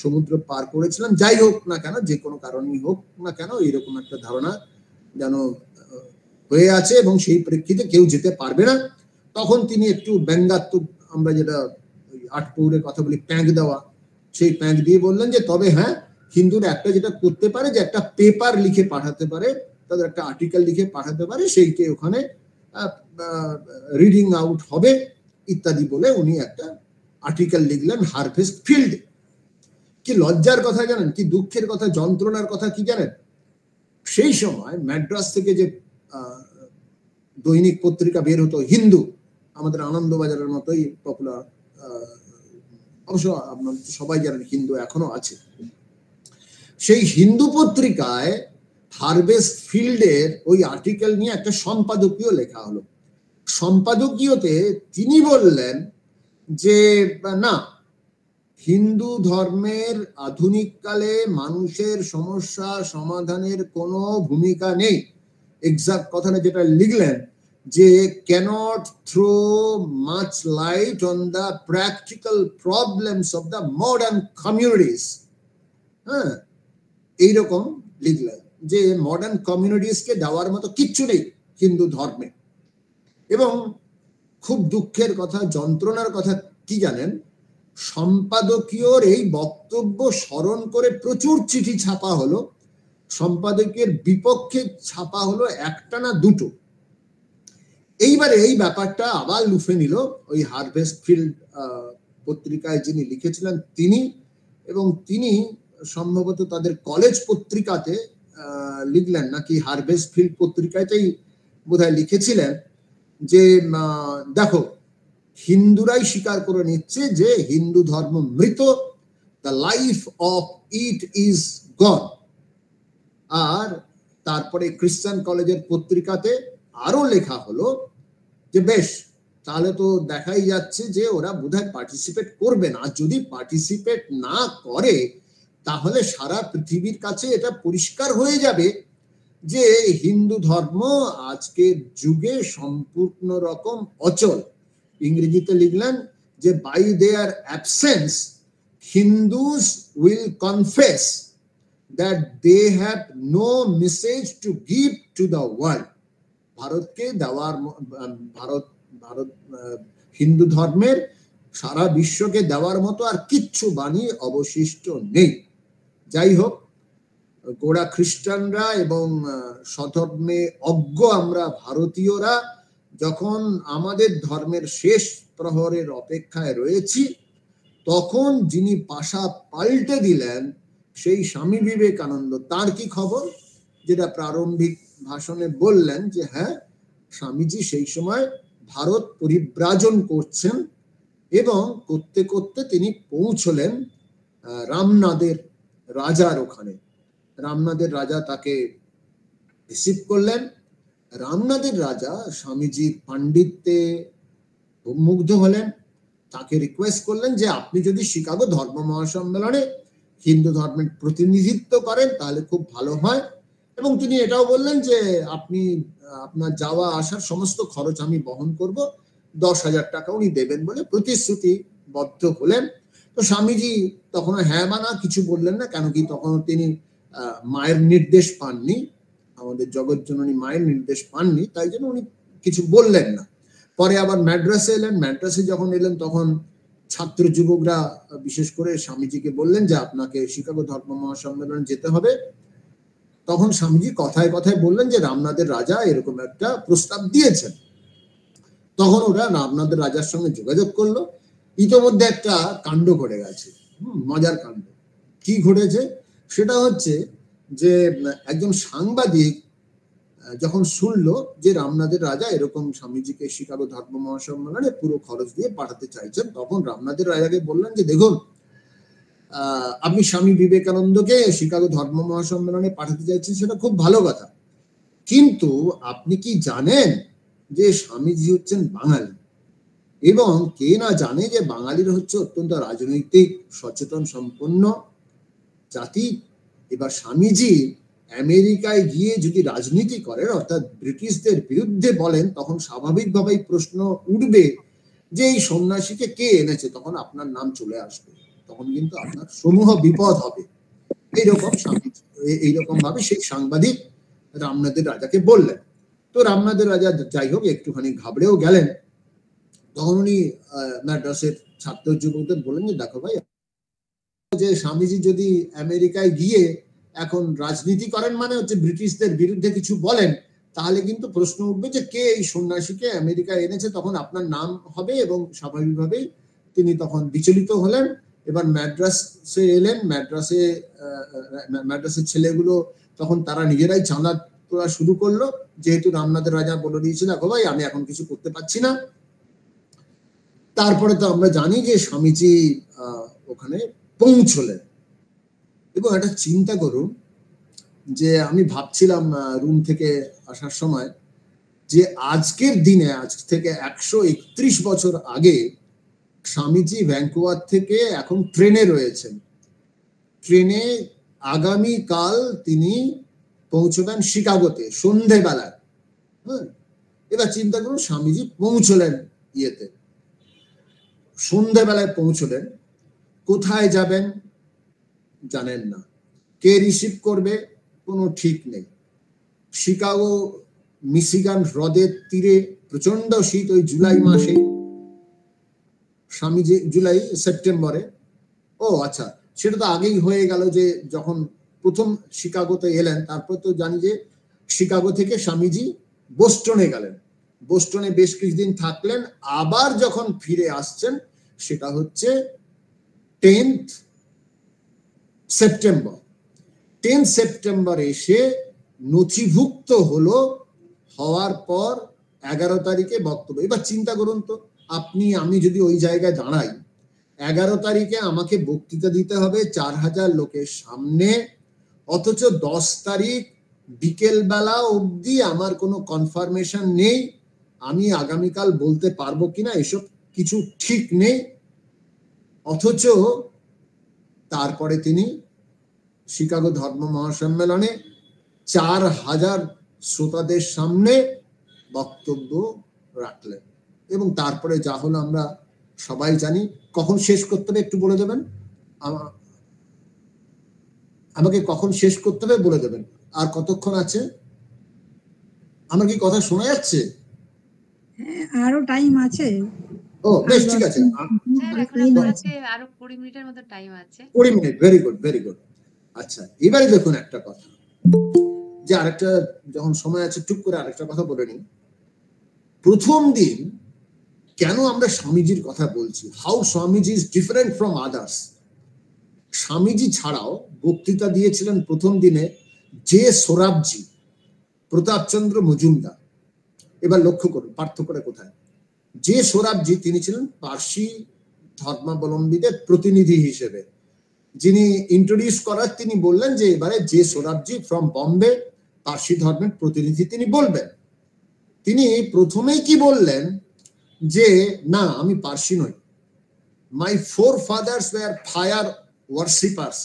সমুদ্র পার করেছিলেন। যাই হোক না কেন, যে কোনো কারণই হোক না কেন, এইরকম একটা ধারণা যেন হয়ে আছে এবং সেই প্রেক্ষিতে কেউ যেতে পারবে না। তখন তিনি একটু ব্যঙ্গাত্মক, আমরা যেটা 8 পৌরে কথা বলি, প্যাঁক দেওয়া, সেই প্যাঁক দিয়ে বললেন যে তবে হ্যাঁ, হিন্দুরা একটা যেটা করতে পারে, যে একটা পেপার লিখে পাঠাতে পারে, তাদের একটা আর্টিকেল লিখে পাঠাতে পারে, সেইকে ওখানে রিডিং আউট হবে ইত্যাদি বলে উনি একটা আর্টিকেল লিখলেন হারভেস্ট ফিল্ড। কি লজ্জার কথা জানেন, কি দুঃখের কথা, যন্ত্রণার কথা কি জানেন, সেই সময় ম্যাড্রাস থেকে যে দৈনিক পত্রিকা বের হতো হিন্দু, আমাদের আনন্দবাজারের মতোই পপুলার, অবশ্য আপনার সবাই জানেন হিন্দু এখনো আছে, সেই হিন্দু পত্রিকায় হারভেস্ট ফিল্ডের ওই আর্টিকেল নিয়ে একটা সম্পাদকীয় লেখা হলো। সম্পাদকীয়তে তিনি বললেন যে না, হিন্দু ধর্মের আধুনিক কালে মানুষের সমস্যা সমাধানের কোনো ভূমিকা নেই। এক্সাক্ট কথাটা যেটা লিখলেন, যে cannot throw much light on the practical problems of the modern communities। হ্যাঁ, এইরকম লিখলেন যে মডার্ন কমিউনিটিসকে দেওয়ার মতো কিচ্ছু নেই হিন্দু ধর্মে। এবং খুব দুঃখের কথা, যন্ত্রণার কথা কি জানেন, সম্পাদকীয়র এই বক্তব্য স্মরণ করে প্রচুর চিঠি ছাপা হলো, সম্পাদকের বিপক্ষে ছাপা হলো একটা না দুটো। এইবারে এই ব্যাপারটা আবার লুফে নিল ওই হারভেস্ট ফিল্ড পত্রিকায় যিনি লিখেছিলেন তিনি, এবং তিনি সম্ভবত তাদের কলেজ পত্রিকাতে লিখলেন, নাকি হারভেস্ট ফিল্ড পত্রিকাতেই বোধহয় লিখেছিলেন যে দেখো, হিন্দুরাই স্বীকার করে নিচ্ছে যে হিন্দু ধর্ম মৃত, the life of it is gone. আর তারপরে খ্রিস্টান কলেজের পত্রিকাতে আরো লেখা হলো যে বেশ, তাহলে তো দেখাই যাচ্ছে যে ওরা বোধহয় পার্টিসিপেট করবে না, যদি পার্টিসিপেট না করে তাহলে সারা পৃথিবীর কাছে এটা পরিষ্কার হয়ে যাবে যে হিন্দু ধর্ম আজকের যুগে সম্পূর্ণ রকম অচল। ইংরেজিতে লিখলেন যে by their absence Hindus will confess that they have no message to give to the world. ভারতকে দেওয়ার, ভারত হিন্দু ধর্মের সারা বিশ্বকে দেওয়ার মতো আর কিচ্ছু বাণী অবশিষ্ট নেই। যাই হোক, গোড়া খ্রিস্টানরা এবং স্বধর্মে অজ্ঞ আমরা ভারতীয়রা যখন আমাদের ধর্মের শেষ প্রহরের অপেক্ষায় রয়েছি, তখন যিনি পাশা পাল্টে দিলেন সেই স্বামী বিবেকানন্দ। তার কি খবর? যেটা প্রারম্ভিক ভাষণে বললেন যে হ্যাঁ, স্বামীজি সেই সময় ভারত পরিব্রাজন করছেন এবং করতে করতে তিনি পৌঁছলেন রামনাদের রাজার ওখানে। রামনাদের রাজা তাকে রিসিভ করলেন। রামনাদের রাজা স্বামীজির পাণ্ডিত্যে মুগ্ধ হলেন, তাকে রিকোয়েস্ট করলেন যে আপনি যদি শিকাগো ধর্ম মহাসম্মেলনে হিন্দু ধর্মের প্রতিনিধিত্ব করেন তাহলে খুব ভালো হয়, এবং তিনি এটাও বললেন যে আপনি আপনার যাওয়া আসার সমস্ত খরচ আমি বহন করব, 10,000 টাকা উনি দেবেন বলে প্রতিশ্রুতিবদ্ধ হলেন। তো স্বামীজি তখন হ্যাঁ বা না কিছু বললেন না, কেন কি তখন তিনি মায়ের নির্দেশ পাননি, আমাদের জগৎজননী মায়ের নির্দেশ পাননি, তাই জন্য উনি কিছু বললেন না। পরে আবার ম্যাড্রাসে এলেন। ম্যাড্রাসে যখন এলেন তখন ছাত্র যুবকরা বিশেষ করে স্বামীজিকে বললেন যে আপনাকে শিকাগো ধর্ম মহাসম্মেলনে যেতে হবে। তখন স্বামীজি কথায় কথায় বললেন যে রামনাদের রাজা এরকম একটা প্রস্তাব দিয়েছেন। তখন ওরা রামনাদের রাজার সঙ্গে যোগাযোগ করলো। ইতোমধ্যে একটা কাণ্ড ঘটে গেছে, মজার কাণ্ড। কি ঘটেছে সেটা হচ্ছে যে একজন সাংবাদিক যখন শুনলো যে রামনাদের রাজা এরকম স্বামীজিকে শিকাগো ধর্ম মহাসম্মেলনে পুরো খরচ দিয়ে পাঠাতে চাইছেন, তখন রামনাদের রাজাকে বললেন যে দেখুন, আপনি স্বামী বিবেকানন্দকে শিকাগো ধর্ম মহাসম্মেলনে পাঠাতে চাইছেন, সেটা খুব ভালো কথা, কিন্তু আপনি কি জানেন যে স্বামীজি হচ্ছেন বাঙালি, এবং কে না জানে যে বাঙালিরা হচ্ছে অত্যন্ত রাজনৈতিক সচেতন সম্পন্ন জাতি। এবার স্বামীজি আমেরিকায় গিয়ে যদি রাজনীতি করেন, অর্থাৎ ব্রিটিশদের বিরুদ্ধে বলেন, তখন স্বাভাবিকভাবেই প্রশ্ন উঠবে যে এই সন্ন্যাসীকে কে এনেছে, তখন আপনার নাম চলে আসবে, তখন কিন্তু আপনার সমূহ বিপদ হবে। এইরকম ভাবে সেই সাংবাদিক রামনাদের রাজাকে বললেন। তো রামনাদের রাজা যাই হোক একটুখানি ঘাবড়েও গেলেন। তখন উনি ম্যাড্রাসের ছাত্র যুবকদের বললেন যে দেখো ভাই, যে স্বামীজি যদি আমেরিকায় গিয়ে এখন রাজনীতি করেন, মানে হচ্ছে ব্রিটিশদের বিরুদ্ধে কিছু বলেন, তাহলে কিন্তু প্রশ্ন উঠবে যে কে এই সন্ন্যাসীকে আমেরিকায় এনেছে, তখন আপনার নাম হবে, এবং স্বাভাবিকভাবেই তিনি তখন বিচলিত হলেন। এবার ম্যাড্রাসে এলেন। ম্যাড্রাসের ছেলেগুলো তখন তারা নিজেরাই চাঁদা তোলা শুরু করলো, যেহেতু রামনাদের রাজা বলে দিয়েছিল দেখো ভাই আমি এখন কিছু করতে পারছি না। তারপরে তো আমরা জানি যে স্বামীজি ওখানে পৌঁছলেন। এবং একটা চিন্তা করুন যে আমি ভাবছিলাম রুম থেকে আসার সময় যে আজকের দিনে, আজ থেকে 131 বছর আগে স্বামীজি ভ্যাঙ্কুভার থেকে এখন ট্রেনে রয়েছেন। ট্রেনে আগামীকাল তিনি পৌঁছবেন শিকাগোতে সন্ধেবেলায়। হ্যাঁ, এবার চিন্তা করুন স্বামীজি পৌঁছলেন ইয়েতে, সন্ধেবেলায় পৌঁছলেন। কোথায় যাবেন জানেন না, কে রিসিভ করবে কোনো ঠিক নেই। শিকাগো মিশিগান হ্রদের তীরে প্রচন্ড শীত, ওই জুলাই মাসে। স্বামীজি জুলাই সেপ্টেম্বরে, ও আচ্ছা, সেটা তো আগেই হয়ে গেল যে যখন প্রথম শিকাগোতে এলেন, তারপর তো জানি যে শিকাগো থেকে স্বামীজি বোস্টনে গেলেন, বোস্টনে বেশ কিছুদিন থাকলেন, আবার যখন ফিরে আসছেন সেটা হচ্ছে 10th সেপ্টেম্বর। 10 সেপ্টেম্বর এসে নথিভুক্ত হলো, হওয়ার পর 11 তারিখে বক্তব্য। এবার চিন্তা করুন তো, আপনি আমি যদি ওই জায়গায় দাঁড়াই, 11 তারিখে আমাকে বক্তৃতা দিতে হবে 4000 লোকের সামনে, অথচ 10 তারিখ বিকেল বেলা অবধি আমার কোনো কনফার্মেশন নেই, আমি আগামীকাল বলতে পারবো কিনা এসব কিছু ঠিক নেই। অথচ তারপরে তিনি শিকাগো ধর্ম মহাসম্মেলনে 4000 শ্রোতাদের সামনে বক্তব্য রাখলেন, এবং তারপরে যা হলো আমরা সবাই জানি। কখন শেষ করতে হবে একটু বলে দেবেন আমাকে, কখন শেষ করতে হবে বলে দেবেন, আর কতক্ষণ আছে? আমার কি কথা শোনা যাচ্ছে? আরো টাইম আছে। ও বেশ, ঠিক আছে, আরো 20 মিনিটের মতো টাইম আছে। 20 minute, very good very good. আচ্ছা, এবারে দেখুন একটা কথা, যে আরেকটা যখন সময় আছে টুক করে আরেকটা কথা বলে নিই। প্রথম দিন কেন আমরা স্বামীজির কথা বলছি, how Swamiji is different from others. Swamiji ছাড়াও বক্তৃতা দিয়েছিলেন প্রথম দিনে যে সোরাবজি, প্রতাপচন্দ্র মজুমদার। এবার লক্ষ্য করুন পার্থক্যটা কোথায়। যে সোরাবজি তিনি ছিলেন পার্সি ধর্মাবলম্বীদের প্রতিনিধি হিসেবে, যিনি ইন্ট্রোডিউস করার তিনি বললেন যে এবারে যে সোরাবজি ফ্রম বম্বে পার্সি ধর্মের প্রতিনিধি তিনি বলবেন। তিনি প্রথমেই কি বললেন যে না, আমি পার্সি নই, my forefathers were fire worshippers,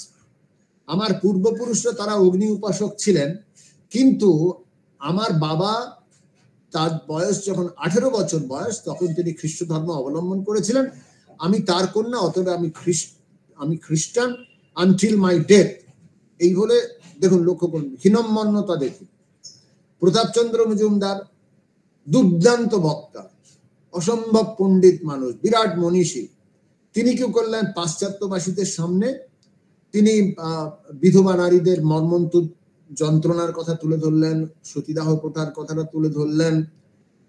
আমার পূর্বপুরুষরা তারা অগ্নি উপাসক ছিলেন, কিন্তু আমার বাবা, তার বয়স যখন 18 বছর বয়স তখন তিনি খ্রিস্ট ধর্ম অবলম্বন করেছিলেন, আমি তার কন্যা, অতএব আমি খ্রিস্টান আনটিল মাই ডেথ। এই বলে দেখুন, লক্ষ্য করুন হীনম্মন্যতা দেখুন। প্রতাপচন্দ্র মজুমদার দুর্দান্ত বক্তা, অসম্ভব পণ্ডিত মানুষ, বিরাট মনীষী, তিনি কি করলেন পাশ্চাত্যবাসীদের সামনে তিনি বিধবা নারীদের মর্মন্তুদ যন্ত্রণার কথা তুলে ধরলেন, সতীদাহ প্রথার কথাটা তুলে ধরলেন,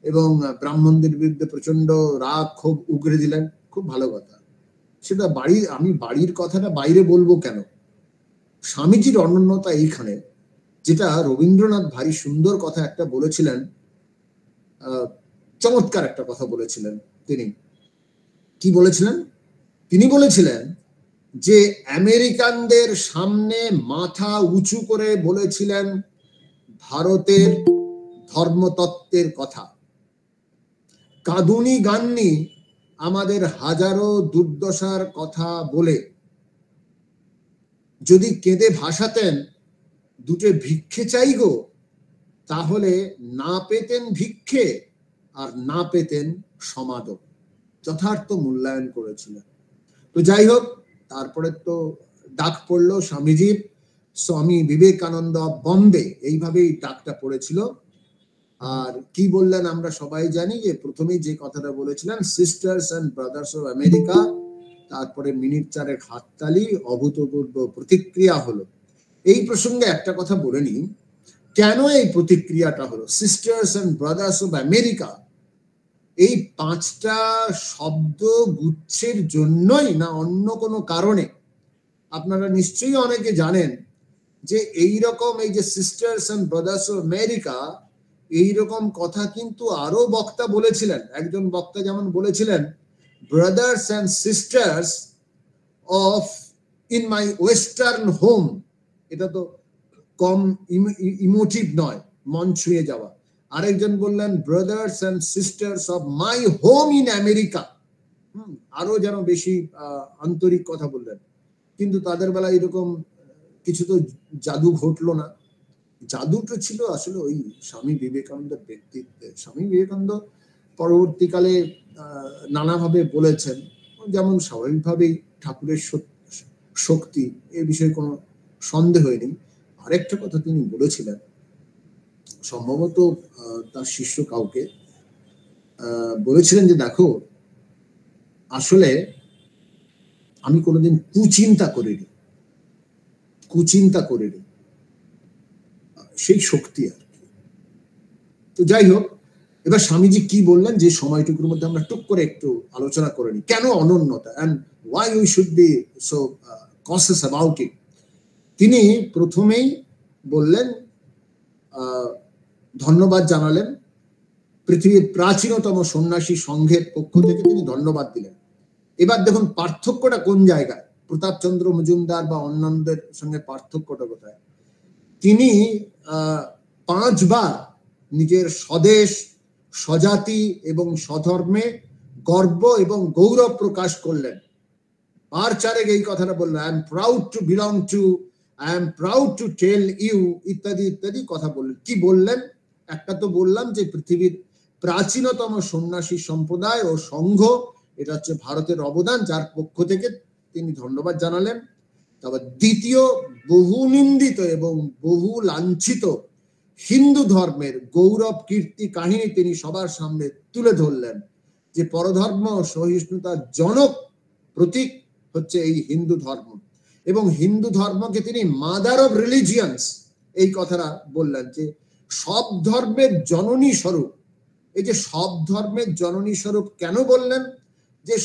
এবং ব্রাহ্মণদের বিরুদ্ধে প্রচন্ড রাগ ক্ষোভ উগরে দিলেন। খুব ভালো কথা, সেটা আমি বাড়ির কথাটা বাইরে বলবো কেন। স্বামীজির অনন্যতা এইখানে, যেটা রবীন্দ্রনাথ ভারী সুন্দর কথা একটা বলেছিলেন, চমৎকার একটা কথা বলেছিলেন। তিনি কি বলেছিলেন? তিনি বলেছিলেন যে আমেরিকানদের সামনে মাথা উঁচু করে বলেছিলেন ভারতের ধর্মতত্ত্বের কথা। কাঁদুনি গাননি আমাদের হাজারো দুর্দশার কথা বলে, যদি কেঁদে ভাসাতেন দুটো ভিক্ষে চাই গো, তাহলে না পেতেন ভিক্ষে আর না পেতেন সমাদর। যথার্থ মূল্যায়ন করেছিলেন। তো যাই হোক, তারপরে তো ডাক পড়লো স্বামীজির, স্বামী বিবেকানন্দ অফ বম্বে, এইভাবেই ডাকটা পড়েছিল। আর কি বললেন আমরা সবাই জানি, যে প্রথমেই যে কথাটা বলেছিলেন sisters and brothers of America, তারপরে মিনিট চারেক হাততালি, অভূতপূর্ব প্রতিক্রিয়া হলো। এই প্রসঙ্গে একটা কথা বলে নিই, কেন এই প্রতিক্রিয়াটা হলো। Sisters and brothers of America, এই 5টা শব্দ গুচ্ছের জন্যই না অন্য কোনো কারণে? আপনারা নিশ্চয়ই অনেকে জানেন যে এইরকম, এই যে sisters and brothers of America, এইরকম কথা কিন্তু আরো বক্তা বলেছিলেন। একজন বক্তা যেমন বলেছিলেন, brothers and sisters of in my western home. এটা তো কম ইমোটিভ নয়, মন ছুঁয়ে যাওয়া। আরেকজন বললেন brothers and sisters of my home in America. আরো যেন বেশি আন্তরিক কথা বললেন। কিন্তু তাদের বেলা এরকম কিছু তো জাদু ঘটলো না। জাদুটা ছিল আসলে ওই স্বামী বিবেকানন্দের ব্যক্তিত্বে। স্বামী বিবেকানন্দ পরবর্তীকালে নানাভাবে বলেছেন, যেমন স্বাভাবিকভাবেই ঠাকুরের শক্তি, এ বিষয়ে কোনো সন্দেহ নেই। আরেকটা কথা তিনি বলেছিলেন, সম্ভবত তার শিষ্য কাউকে বলেছিলেন যে দেখো, আসলে আমি কোনোদিন কুচিন্তা করিনি, সেই শক্তি আর কি। তো যাই হোক, এবার স্বামীজি কি বললেন যে সময়টুকুর মধ্যে আমরা টুক করে একটু আলোচনা করে নিই, কেন অনন্যতা and why we should be so cautious about it। তিনি প্রথমেই বললেন, ধন্যবাদ জানালেন পৃথিবীর প্রাচীনতম সন্ন্যাসী সংঘের পক্ষ থেকে, তিনি ধন্যবাদ দিলেন। এবার দেখুন পার্থক্যটা কোন জায়গায়, প্রতাপচন্দ্র মজুমদার বা অন্যান্যদের সঙ্গে পার্থক্যটা কোথায়। তিনি 5 বার নিজের স্বদেশ, স্বজাতি এবং স্বধর্মে গর্ব এবং গৌরব প্রকাশ করলেন। 4 এই কথাটা বললেন, I am proud to belong to, I am proud to tell you, ইত্যাদি ইত্যাদি কথা বললেন। কি বললেন? একটা তো বললাম যে পৃথিবীর প্রাচীনতম সন্ন্যাসী সম্প্রদায় ও সংঘ, এটা হচ্ছে ভারতের অবদান, যার পক্ষ থেকে তিনি ধন্যবাদ জানালেন। তারপর দ্বিতীয়, বহু নিন্দিত এবং বহু লাঞ্ছিত হিন্দু ধর্মের গৌরব কীর্তি কাহিনী তিনি সবার সামনে তুলে ধরলেন, যে পরধর্ম সহিষ্ণুতার জনক প্রতীক হচ্ছে এই হিন্দু ধর্ম, এবং হিন্দু ধর্মকে তিনি মাদার অফ রিলিজিয়ান্স এই কথাটা বললেন, যে সব ধর্মের জননী স্বরূপ। এই যে সব ধর্মের জননী স্বরূপ কেন বললেন? যে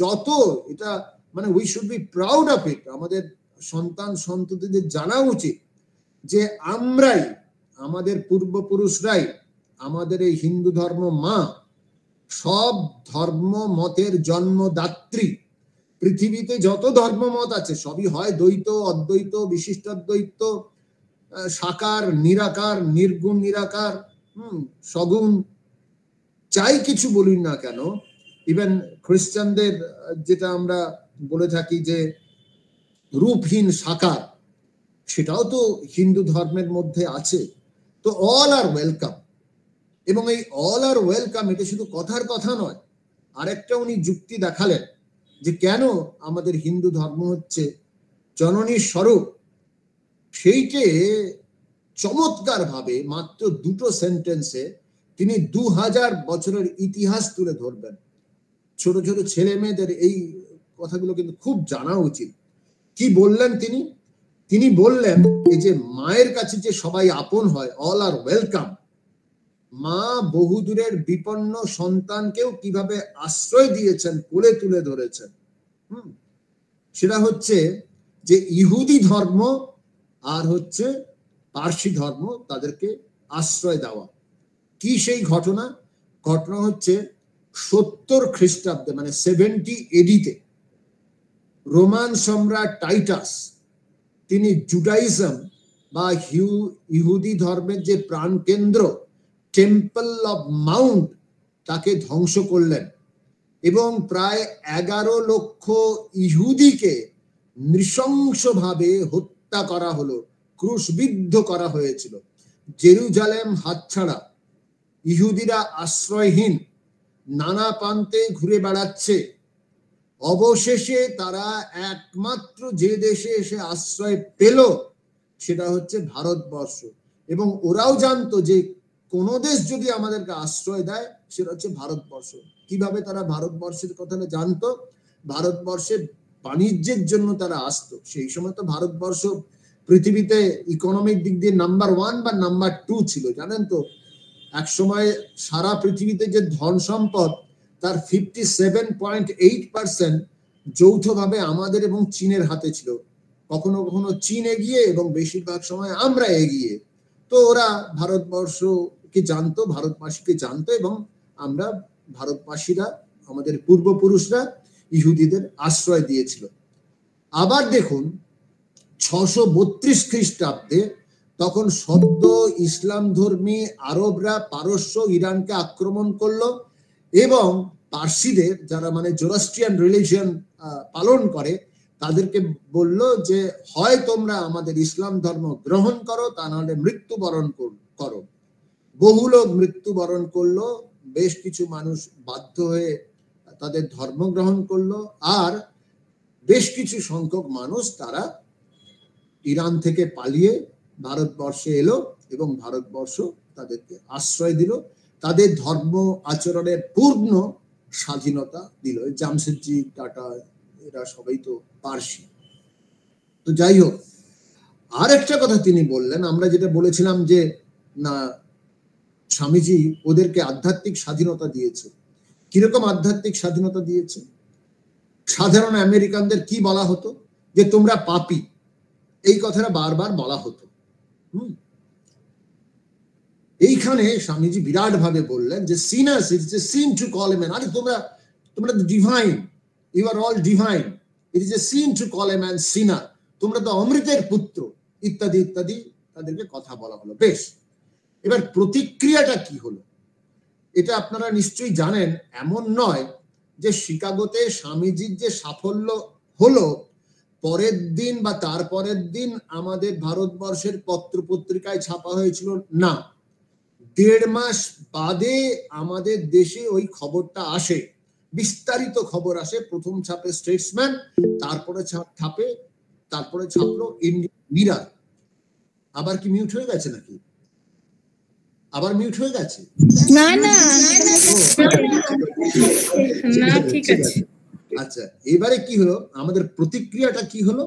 যত এটা মানে we should be proud of it, আমাদের সন্তান সন্ততিদের জানা উচিত যে আমরাই, আমাদের পূর্বপুরুষরাই, আমাদের এই হিন্দু ধর্ম মা সব ধর্ম মতের জন্মদাত্রী। পৃথিবীতে যত ধর্মমত আছে সবই হয় দ্বৈত, অদ্বৈত, বিশিষ্টাদ্বৈত, সাকার, নিরাকার, নির্গুণ নিরাকার, সগুণ, চাই কিছু বলি না কেন। ইভেন খ্রিস্টানদের যেটা আমরা বলে থাকি যে রূপহীন সাকার, সেটাও তো হিন্দু ধর্মের মধ্যে আছে। তো অল আর ওয়েলকাম, এবং এই অল আর ওয়েলকাম এটা শুধু কথার কথা নয়। আরেকটা উনি যুক্তি দেখালেন যে কেন আমাদের হিন্দু ধর্ম হচ্ছে জননীর স্বরূপ। সেইটে চমৎকার ভাবে মাত্র 2 সেন্টেন্সে তিনি 2000 বছরের ইতিহাস তুলে ধরবেন। ছোট ছোট ছেলে মেয়েদের এই কথাগুলো কিন্তু খুব জানা উচিত। কি বললেন তিনি? তিনি বললেন এই যে মায়ের কাছে যে সবাই আপন হয়, অল আর ওয়েলকাম, মা বহুদূরের বিপন্ন সন্তানকেও কিভাবে আশ্রয় দিয়েছেন, কোলে তুলে ধরেছেন। সেটা হচ্ছে যে ইহুদি ধর্ম আর হচ্ছে পার্সি ধর্ম, তাদেরকে আশ্রয় দেওয়া। কি সেই ঘটনা? ঘটনা হচ্ছে 70 খ্রিস্টাব্দে, মানে 70 এডিতে রোমান সম্রাট টাইটাস তিনি জুডাইজম বা ইহুদি ধর্মের যে প্রাণকেন্দ্র টেম্পল অফ মাউন্ট তাকে ধ্বংস করলেন, এবং প্রায় 11 লক্ষ ইহুদিকে নৃশংসভাবে হত্যা করা হলো, ক্রুশবিদ্ধ করা হয়েছিল। জেরুজালেম হাতছাড়া, ইহুদিরা আশ্রয়হীন, নানা প্রান্তে ঘুরে বেড়াচ্ছে। অবশেষে তারা একমাত্র যে দেশে এসে আশ্রয় পেল সেটা হচ্ছে ভারতবর্ষ, এবং ওরাও জানতো যে কোন দেশ যদি আমাদেরকে আশ্রয় দেয় সেটা হচ্ছে ভারতবর্ষ। কিভাবে তারা ভারতবর্ষের কথাটা জানতো? ভারতবর্ষে বাণিজ্যের জন্য তারা আসতো। সেই সময় তো ভারতবর্ষ পৃথিবীতে ইকোনমিক দিক দিয়ে নাম্বার 1 বা নাম্বার 2 ছিল, জানেন তো। এক সময় সারা পৃথিবীতে যে ধন সম্পদ তার 57.8% যৌথভাবে আমাদের এবং চীনের হাতে ছিল। কখনো কখনো চীন এগিয়ে এবং বেশিরভাগ সময় আমরা এগিয়ে। তো ওরা ভারতবর্ষকে জানতো, ভারতবাসীকে জানতো, এবং আমরা ভারতবাসীরা, আমাদের পূর্বপুরুষরা ইহুদিদের আশ্রয় দিয়েছিল। আবার দেখুন 632 খ্রিস্টাব্দে তখন সদ্য ইসলাম ধর্মী আরবরা পারস্য ইরানকে আক্রমণ করলো, এবং পার্সিদের যারা মানে জোরাস্ট্রিয়ান রিলিজিয়ন পালন করে তাদেরকে বলল যে হয় তোমরা আমাদের ইসলাম ধর্ম গ্রহণ করো, তা নাহলে মৃত্যুবরণ করো। বহু লোক মৃত্যুবরণ করলো, বেশ কিছু মানুষ বাধ্য হয়ে তাদের ধর্ম গ্রহণ করলো, আর বেশ কিছু সংখ্যক মানুষ তারা ইরান থেকে পালিয়ে ভারতবর্ষে এলো, এবং ভারতবর্ষ তাদেরকে আশ্রয় দিল। তাদের ধর্ম আচরণের পূর্ণ স্বাধীনতা দিল। জামশেদজি টাটা এরা সবাই তো পারসি। তো যাই হোক, আর একটা কথা তিনি বললেন, আমরা যেটা বলেছিলাম যে না স্বামীজি ওদেরকে আধ্যাত্মিক স্বাধীনতা দিয়েছে। কিরকম আধ্যাত্মিক স্বাধীনতা দিয়েছে? সাধারণ আমেরিকানদের কি বলা হতো? যে তোমরা পাপী, এই কথাটা বারবার বলা হতো। এইখানে স্বামীজি বিরাট ভাবে বললেন যে sinners, it is a sin to call a man, আরে তোমরা divine, you are all divine, it is a sin to call a man sinner, তোমরা তো অমৃতের পুত্র, ইত্যাদি ইত্যাদি তাদেরকে কথা বলা হলো। বেশ, এবার প্রতিক্রিয়াটা কি হলো এটা আপনারা নিশ্চয়ই জানেন। এমন নয় যে শিকাগোতে স্বামীজির যে সাফল্য হলো পরের দিন বা তারপরের দিন আমাদের ভারতবর্ষের পত্র পত্রিকায় ছাপা হয়েছিল, না, 1.5 মাস বাদে আমাদের দেশে ওই খবরটা আসে, বিস্তারিত খবর আসে। প্রথম ছাপে স্টেটসম্যান, তারপরে ছাপলো ইন্ডিয়ান মিরর। আবার কি মিউট হয়ে গেছে নাকি? আবার মিউট হয়ে গেছে? না না না, ঠিক আছে। আচ্ছা, এবারে কি হলো, আমাদের প্রতিক্রিয়াটা কি হলো?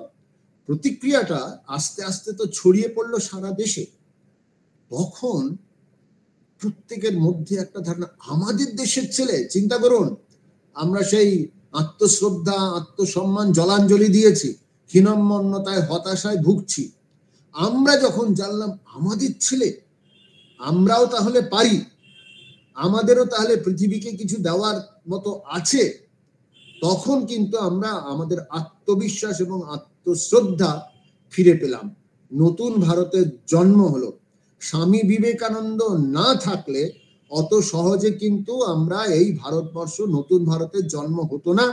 প্রতিক্রিয়াটা আস্তে আস্তে তো ছড়িয়ে পড়লো সারা দেশে। তখন প্রত্যেকের মধ্যে একটা ধারণা, আমাদের দেশের ছেলে, চিন্তা করুন, আমরা সেই আত্মশ্রদ্ধা আত্মসম্মান জলাঞ্জলি দিয়েছি, হীনম্মন্যতায় হতাশায় ভুগছি। আমরা যখন জানলাম আমাদের ছেলে, আমরাও তাহলে পারি, আমাদেরও তাহলে পৃথিবীকে কিছু দেওয়ার মতো আছে, তখন কিন্তু আমরা আমাদের আত্মবিশ্বাস এবং আত্মশ্রদ্ধা ফিরে পেলাম। নতুন ভারতের জন্ম হলো। স্বামী বিবেকানন্দ না থাকলে অত সহজে কিন্তু আমরা এই ভারতবর্ষ, নতুন ভারতের জন্ম হতো না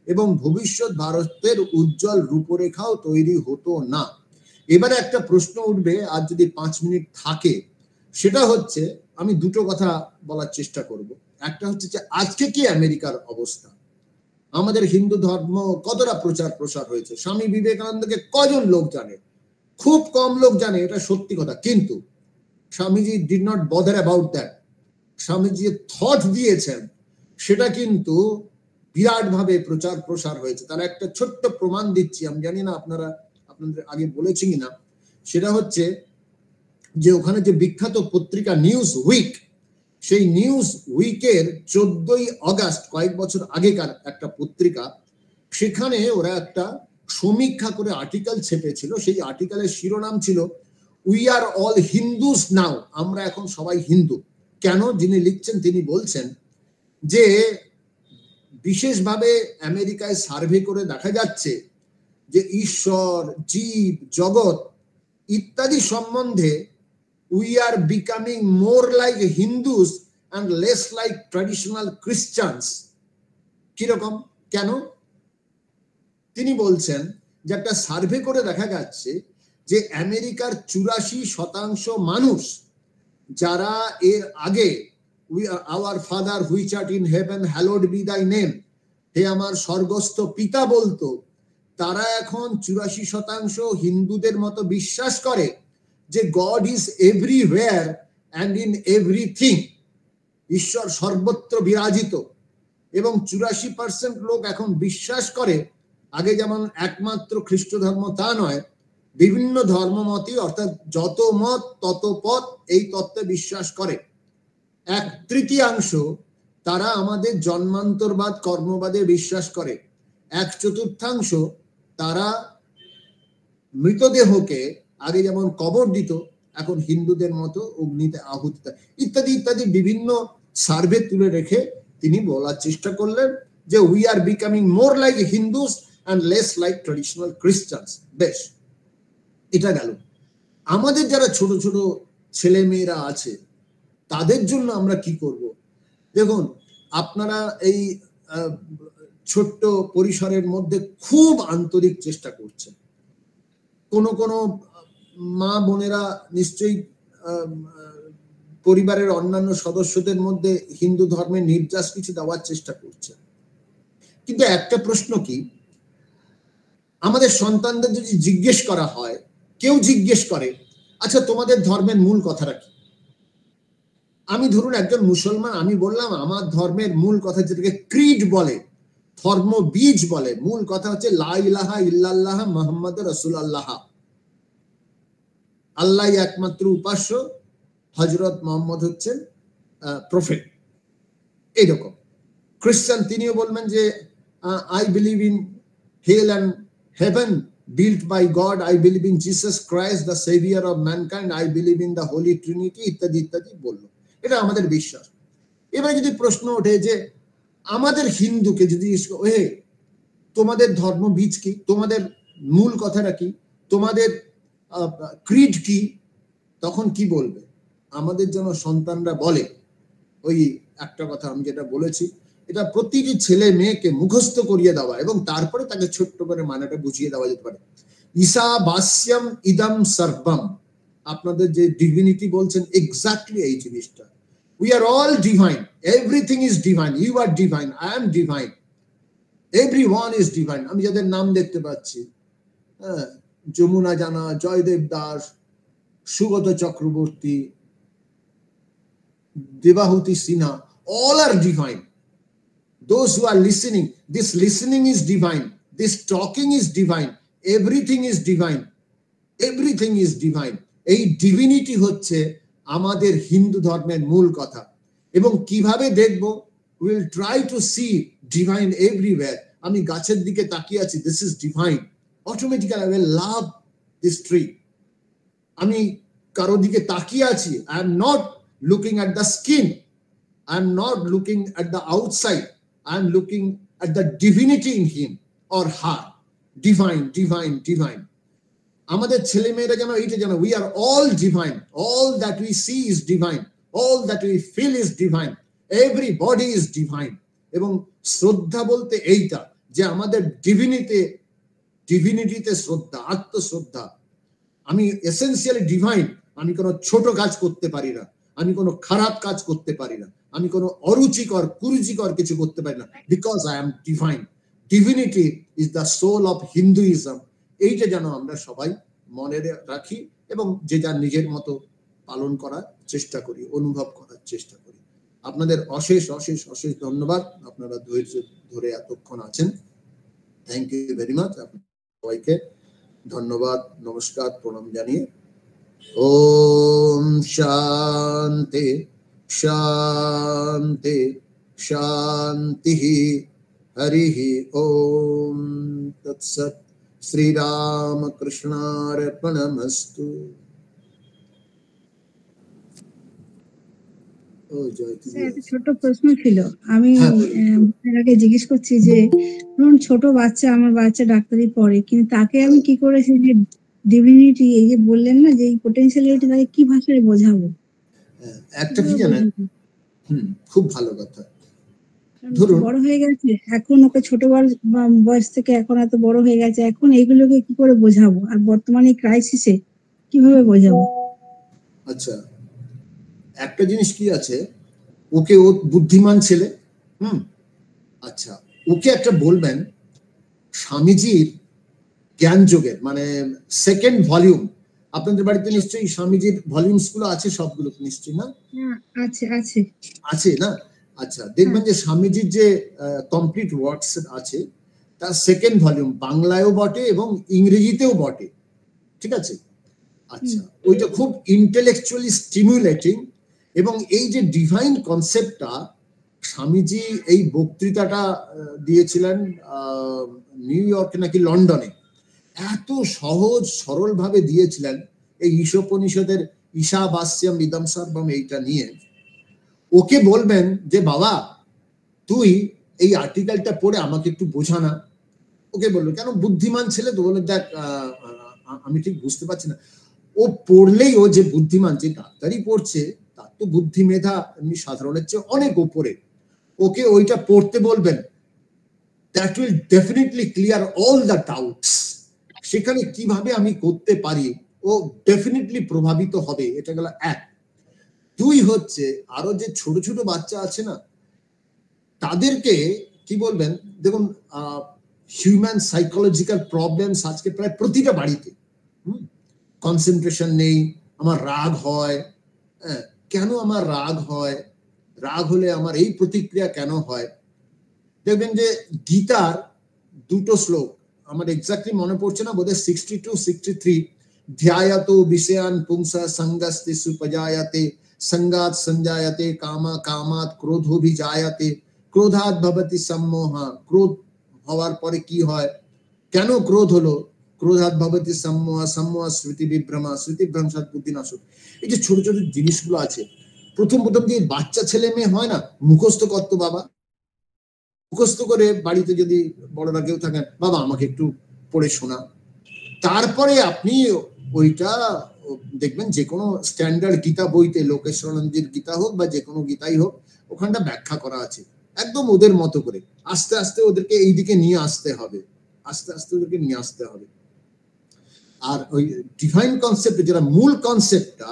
এবং ভবিষ্যৎ ভারতের উজ্জ্বল রূপরেখাও তৈরি হতো না। এবারে একটা প্রশ্ন উঠবে, আর যদি 5 মিনিট থাকে, সেটা হচ্ছে, আমি দুটো কথা বলার চেষ্টা করব। একটা হচ্ছে যে আজকে কি আমেরিকার অবস্থা, আমাদের হিন্দু ধর্ম কতটা প্রচার প্রসার হয়েছে, স্বামী বিবেকানন্দকে কজন লোক জানে? খুব কম লোক জানে, এটা সত্যি কথা। কিন্তু Swamiji did not bother about that. Swamiji thought দিয়েছেন সেটা কিন্তু বিরাট ভাবে প্রচার প্রসার হয়েছে। তার একটা ছোট্ট প্রমাণ দিচ্ছি, আমি জানি না আপনাদের আগে বলেছি কিনা, সেটা হচ্ছে যে ওখানে যে বিখ্যাত পত্রিকা নিউজ উইক, সেই নিউজ উইকের 14ই আগস্ট, কয়েক বছর আগেকার একটা পত্রিকা, সেখানে ওরা একটা সমীক্ষা করে আর্টিকেল ছেপেছিল। সেই আর্টিকেলের শিরোনাম ছিল উই আর অল হিন্দুস নাও, আমরা এখন সবাই হিন্দু। কেন? যিনি লিখছেন তিনি বলছেন যে বিশেষভাবে আমেরিকায় সার্ভে করে দেখা যাচ্ছে যে ঈশ্বর, জীব, জগৎ ইত্যাদি সম্বন্ধে we are becoming more like Hindus and less like traditional Christians. কিরকম? কেন? তিনি বলছেন যে একটা সার্ভে করে দেখা যাচ্ছে যে আমেরিকার 84% মানুষ যারা এর আগে our father which art in heaven hallowed be thy name, হে আমার স্বর্গস্থ পিতা বলতো, তারা এখন 84% হিন্দুদের মতো বিশ্বাস করে যে god is everywhere and in everything, ঈশ্বর সর্বত্র বিরাজিত। এবং 84% লোক এখন বিশ্বাস করে, আগে যেমন একমাত্র খ্রিস্ট ধর্ম তা নয়, বিভিন্ন ধর্মমতই, অর্থাৎ যত মত তত পথ, এই তত্ত্বে বিশ্বাস করে। 1/3 তারা আমাদের জন্মান্তরবাদ কর্মবাদে বিশ্বাস করে। 1/4 তারা মৃতদেহকে আগে যেমন কবর দিত, এখন হিন্দুদের মতো অগ্নিতে আহুতি, ইত্যাদি ইত্যাদি বিভিন্ন সার্ভে তুলে রেখে তিনি বলার চেষ্টা করলেন যে we are becoming more like Hindus and less like traditional Christians. বেশ, এটা গেল। আমাদের যারা ছোট ছোট ছেলে মেয়েরা আছে তাদের জন্য আমরা কি করব? দেখুন, আপনারা এই ছোট্ট পরিসরের মধ্যে খুব আন্তরিক চেষ্টা করছেন। কোনো মা বোনেরা নিশ্চয়ই পরিবারের অন্যান্য সদস্যদের মধ্যে হিন্দু ধর্মের নির্যাস কিছু দেওয়ার চেষ্টা করছে। কিন্তু একটা প্রশ্ন কি, আমাদের সন্তানদের যদি জিজ্ঞেস করা হয়, কেউ জিজ্ঞেস করে আচ্ছা তোমাদের ধর্মের মূল কথাটা কি, আমি ধরুন একজন মুসলমান, আমি বললাম আমার ধর্মের মূল কথা যেটাকে ক্রিড বলে, ধর্ম বীজ বলে, মূল কথা হচ্ছে লা ইলাহা ইল্লাল্লাহ মুহাম্মাদুর রাসূলুল্লাহ, আল্লাহ একমাত্র উপাস্য, হযরত মুহাম্মদ হচ্ছেন প্রফেট। এইরকম খ্রিস্টান তিনিও বলবেন যে I believe in hell and heaven built by God, I believe in Jesus Christ, the savior of mankind, I believe in the Holy Trinity, ইত্যাদি ইত্যাদি বললো। এটা আমাদের বিশ্বাস। এবারে যদি প্রশ্ন ওঠে যে আমাদের হিন্দুকে যদি তোমাদের ধর্ম বীজ কি, তোমাদের মূল কথাটা কি, তোমাদের ক্রিড কি, তখন কি বলবে? আমাদের যেন সন্তানরা বলে ওই একটা কথা আমি যেটা বলেছি, এটা প্রতিটি ছেলে মেয়েকে মুখস্থ করিয়ে দেওয়া এবং তারপরে তাকে ছোট্ট করে মানেটা বুঝিয়ে দেওয়া যেতে পারে। ঈশা বাস্যম ইদম সর্বম, আপনাদের যে ডিভিনিটি বলছেন এক্স্যাক্টলি এই জিনিসটা। We are all divine, everything is divine, you are divine, I am divine, everyone is divine. আমি যাদের নাম দেখতে পাচ্ছি, হ্যাঁ, Jamuna Jana, Joydeb Das, Sugata Chakraborty, Debahuti Sinha, all are divine. Those who are listening, this listening is divine, this talking is divine, everything is divine, everything is divine. এই divinity হচ্ছে আমাদের হিন্দু ধর্মের মূল কথা। এবং কিভাবে দেখব? we will try to see divine everywhere. আমি গাছের দিকে তাকিয়ে আছি, this is divine, automatically I will love this tree. আমি কারো দিকে তাকিয়ে আছি, I am not looking at the skin, I am not looking at the outside, I am looking at the divinity in him or her. Divine, divine, divine. আমাদের ছেলে মেয়েরা যেন এইটা জানো, we are all divine, all that we see is divine, all that we feel is divine, everybody is divine. এবং শ্রদ্ধা বলতে এইটা যে আমাদের ডিভিনিটিতে শ্রদ্ধা, আত্মশ্রদ্ধা। আমি এসেনশিয়ালি ডিভাইন, আমি কোনো ছোট কাজ করতে পারি না, আমি কোনো খারাপ কাজ করতে পারি না, আমি কোনো অরুচিকর কুরুচিকর কিছু করতে পারি না, because I am divine. Divinity is the soul of Hinduism. এইটা যেন আমরা সবাই মনে রাখি এবং যে যার নিজের মতো পালন করার চেষ্টা করি, অনুভব করার চেষ্টা করি। আপনাদের অশেষ অশেষ অশেষ ধন্যবাদ, আপনারা ধৈর্য ধরে এতক্ষণ আছেন। Thank you very much. সবাইকে ধন্যবাদ, নমস্কার, প্রণাম জানিয়ে ওম শান্তি শান্তি শান্তি হরি ওম তৎসৎ। শ্রীরামকৃষ্ণার্পণমস্তু। একটা ছোট প্রশ্ন ছিল, আমি আগে জিজ্ঞেস করছি যে ধরুন ছোট বাচ্চা, আমার বাচ্চা ডাক্তারি পড়ে, কিন্তু তাকে আমি কি করে সেই যে ডিভিনিটি, এই যে বললেন না যে এই পোটেনশিয়ালিটি, তাকে কি ভাষায় বোঝাবো? একটা কি জানেন, খুব ভালো কথা। ধরুন বড় হয়ে গেছে এখন, ওকে ছোট বয়স থেকে এখন এত বড় হয়ে গেছে, এখন এইগুলোকে কি করে বোঝাবো, আর বর্তমানে ক্রাইসিসে কিভাবে বোঝাবো? আচ্ছা, একটা জিনিস কি আছে, ওকে, ও বুদ্ধিমান ছেলে, আচ্ছা, ওকে একটা বলবেন স্বামীজির জ্ঞান যোগের মানে সেকেন্ড ভলিউম, আপনাদের বাড়িতে নিশ্চয়ই স্বামীজির ভলিউমস গুলো আছে, সবগুলো নিশ্চয়ই না? আছে আছে আছে না? আচ্ছা, দেখবেন যে স্বামীজির যে কমপ্লিট ওয়ার্কস আছে তার সেকেন্ড ভলিউম বাংলায়ও বটে এবং ইংরেজিতেও বটে, ঠিক আছে? আচ্ছা, ওইটা খুব ইন্টেলেকচুয়ালি স্টিমুলেটিং। এবং এই যে ডিভাইন কনসেপ্টটা, স্বামীজি এই বক্তৃতাটা দিয়েছিলেন নিউ ইয়র্কে নাকি লন্ডনে, এত সহজ সরল ভাবে দিয়েছিলেন এই ঈশোপনিষদের ঈশাবাস্যম ইদম সর্বম এইটা নিয়ে। ওকে বলবেন যে বাবা তুই এই আর্টিকেলটা পড়ে আমাকে একটু বোঝা না। ওকে বললো, কেন, বুদ্ধিমান ছেলে তো, বলে দেখ আমি ঠিক বুঝতে পারছি না। ও পড়লেই, ও যে বুদ্ধিমান, যে ডাক্তারি পড়ছে তার তো বুদ্ধি মেধা এমনি সাধারণের চেয়ে অনেক উপরে। ওকে ওইটা পড়তে বলবেন, that will definitely clear all the doubts. সেখানে কিভাবে আমি করতে পারি ও ডেফিনেটলি প্রভাবিত হবে। এটা গেল এক। দুই হচ্ছে, আরো যে ছোট ছোট বাচ্চা আছে না, তাদেরকে কি বলবেন, দেখুন হিউম্যান সাইকোলজিক্যাল প্রবলেমস আজকে প্রায় প্রতিটা বাড়িতে। কনসেন্ট্রেশন নেই, আমার রাগ হয়, কেন আমার রাগ হয়, রাগ হলে আমার এই প্রতিক্রিয়া কেন হয়। দেখবেন যে গীতার দুটো শ্লোক আমার এক্স্যাক্টলি মনে পড়ছে না, বোধহয় 62-63, ধ্যায়াতো বিষয়ান পুংসা সঙ্গস্তে সুপজায়াতে संगात संजायते कामा कामात क्रोधो भी जायते क्रोधात भवति सम्मोहा। क्रोध হওয়ার পরে কি হয়, কেন ক্রোধ হলো, ক্রোধাত ভবতি সম্মোহা সম্মোহা স্মৃতি বিভ্রমা স্মৃতি ভ্রংসাৎ বুদ্ধিনাশ। এই যে ছোট ছোট জিনিসগুলো আছে, প্রথম যে বাচ্চা ছেলে মেয়ে হয় না, মুখস্থ করতো বাবা, মুখস্থ করে বাড়িতে যদি বড়রা কেউ থাকেন, বাবা আমাকে একটু পড়ে শোনা, তারপরে আপনি ওইটা দেখবেন যে কোনো স্ট্যান্ডার্ড গীতা বইতে, লোকেশ্বরানন্দের গীতা হোক বা যে কোনো গীতাই হোক, ওখানটা ব্যাখ্যা করা আছে একদম ওদের মতো করে। আস্তে আস্তে ওদেরকে এই দিকে নিয়ে আসতে হবে, আস্তে আস্তে ওদেরকে নিয়ে আসতে হবে। আর ওই ডিভাইন কনসেপ্ট, যেটা মূল কনসেপ্টটা,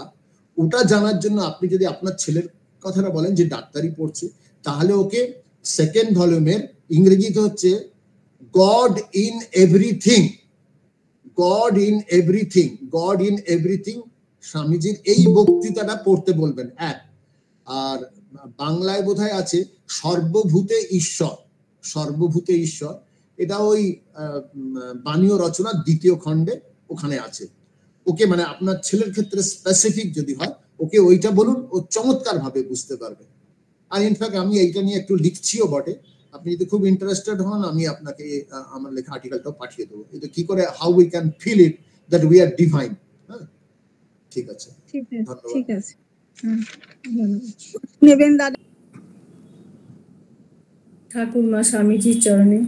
ওটা জানার জন্য আপনি যদি আপনার ছেলের কথাটা বলেন যে ডাক্তারি পড়ছে, তাহলে ওকে সেকেন্ড ভলিউমের ইংরেজিতে হচ্ছে god in everything, god in everything, god in everything স্বামীজির এই বক্তৃতাটা পড়তে বলবেন এক। আর বাংলায় বোধহয় আছে সর্বভূতে ঈশ্বর, সর্বভূতে ঈশ্বর, এটা ওই বাণীয় রচনা দ্বিতীয় খণ্ডে ওখানে আছে। ওকে মানে আপনার ছেলের ক্ষেত্রে স্পেসিফিক যদি হয়, ওকে ওইটা বলুন, ও চমৎকার ভাবে বুঝতে পারবে। আর ইনফ্যাক্ট আমি এইটা নিয়ে একটু লিখছিও বটে, আপনি যদি খুব ইন্টারেস্টেড হন আমি আপনাকে আমার লেখা আর্টিকেলটাও পাঠিয়ে দেবো, এটা কি করে how we can feel it that we are divine. হ্যাঁ ঠিক আছে, ঠিক আছে, নেবেন দাদা। ঠাকুরমা স্বামীজির চরণে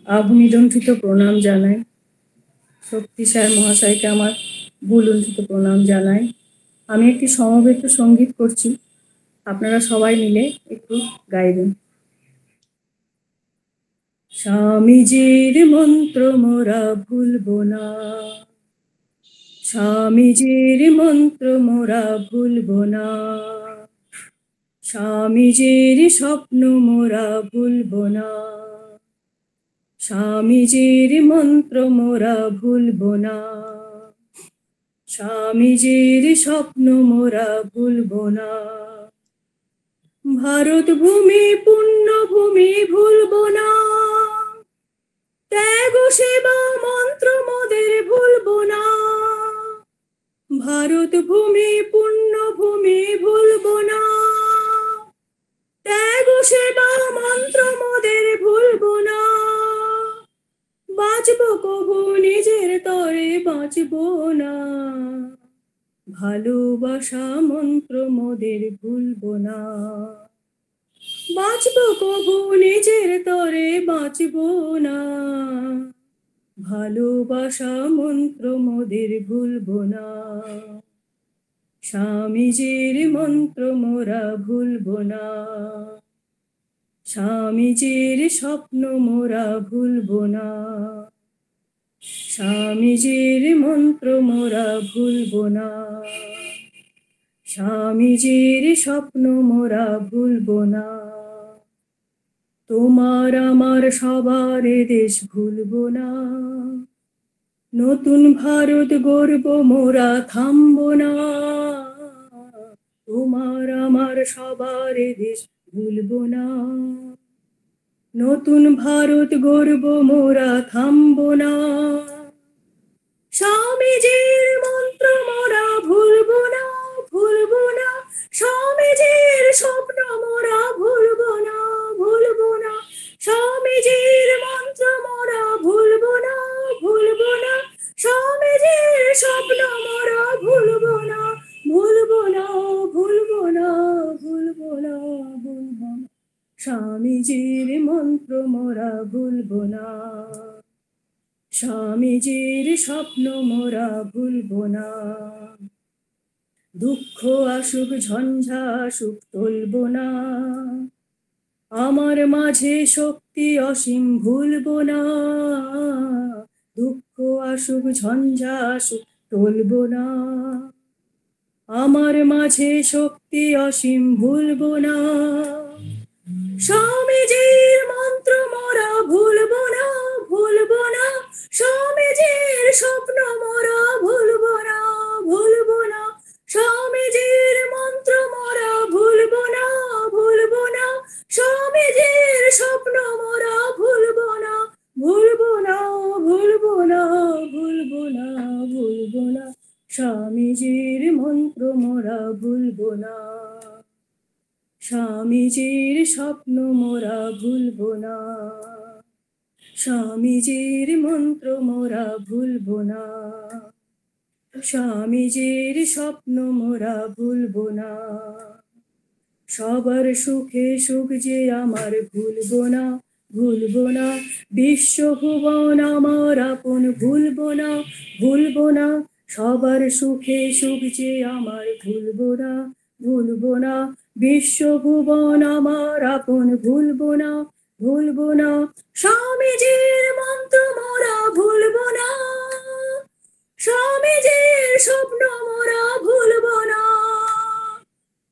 অভিনন্দন প্রণাম জানাই। শক্তি স্যার মহাশয়কে আমার ভুলুণ্ঠিত প্রণাম জানাই। আমি একটি সমবেত সঙ্গীত করছি, আপনারা সবাই মিলে একটু গাইবেন। স্বামীজির মন্ত্র মোরা ভুলব না, স্বামীজির মন্ত্র মোরা ভুলব না, স্বামীজির স্বপ্ন মোরা ভুলব না, স্বামীজির মন্ত্র মোরা ভুলব না, স্বামীজির স্বপ্ন মোরা ভুলব না। ভারত ভূমি পুণ্যভূমি ভুলব না, ত্যাগ সেবা মন্ত্র মোদের ভুলব না। ভারত ভূমি পুণ্যভূমি ভুলব না, ত্যাগ সেবা মন্ত্র মোদের ভুলব না। বাঁচব কবু নিজের তরে বাঁচব না, ভালোবাসা মন্ত্র মোদের ভুলব না। বাঁচব কবু নিজের তরে বাঁচব না, ভালোবাসা মন্ত্র মোদের ভুলব না। স্বামীজির মন্ত্র মোরা ভুলব না, স্বামীজির স্বপ্ন মোরা ভুলব না, স্বামীজির মন্ত্র মোরা ভুলব না, স্বামীজির স্বপ্ন মোরা ভুলব না। তোমার আমার সবার দেশ ভুলব না, নতুন ভারত গড়ব মোরা থামব না। তোমার আমার সবার দেশ ভুলব না, নতুন ভারত গড়ব মোরা থামব না। স্বামীজির মন্ত্র মোরা ভুলব না, ভুলব না, স্বামীজির স্বপ্ন মোরা ভুলব না, ভুলব না, স্বামীজির মন্ত্র মোরা ভুলব না, ভুলব না, স্বামীজির স্বপ্ন মোরা ভুলব না, ভুলব না, ভুলব না, ভুলব না, ভুলব না, স্বামীজির মন্ত্র মোরা ভুলব না, স্বামীজির স্বপ্ন মোরা ভুলব না। দুঃখ আসুক ঝঞ্ঝা আসুক টলব না, আমার মাঝে শক্তি অসীম ভুলব না। দুঃখ আসুক ঝঞ্ঝা আসুক টলব না, আমার মাঝে শক্তি অসীম ভুলব না। স্বামীজির মন্ত্র মোরা ভুলব না, ভুলব না, স্বামীজির স্বপ্ন মোরা ভুলব না, ভুলব না, স্বামীজির মন্ত্র ভুলবো না, ভুলবো না, ভুলবো না, স্বামীজির মন্ত্র মোরা ভুলবো না, স্বামীজির স্বপ্ন মোরা ভুলবো না, স্বামীজির মন্ত্র মোরা ভুলবো না, স্বামীজির স্বপ্ন মোরা ভুলবো না, সবার সুখে সুখ যে আমার ভুলবো না, ভুলবো না, বিশ্বভুবন আমার আপন ভুলবো না, ভুলবো না, সবার সুখে সুখ যে আমার ভুলবো না, ভুলবো না, বিশ্বভুবন আমার আপন ভুলবো না, ভুলবো না, স্বামীজির মন্ত্র মোরা ভুলবো না, স্বামীজির স্বপ্ন মোরা ভুলবো না,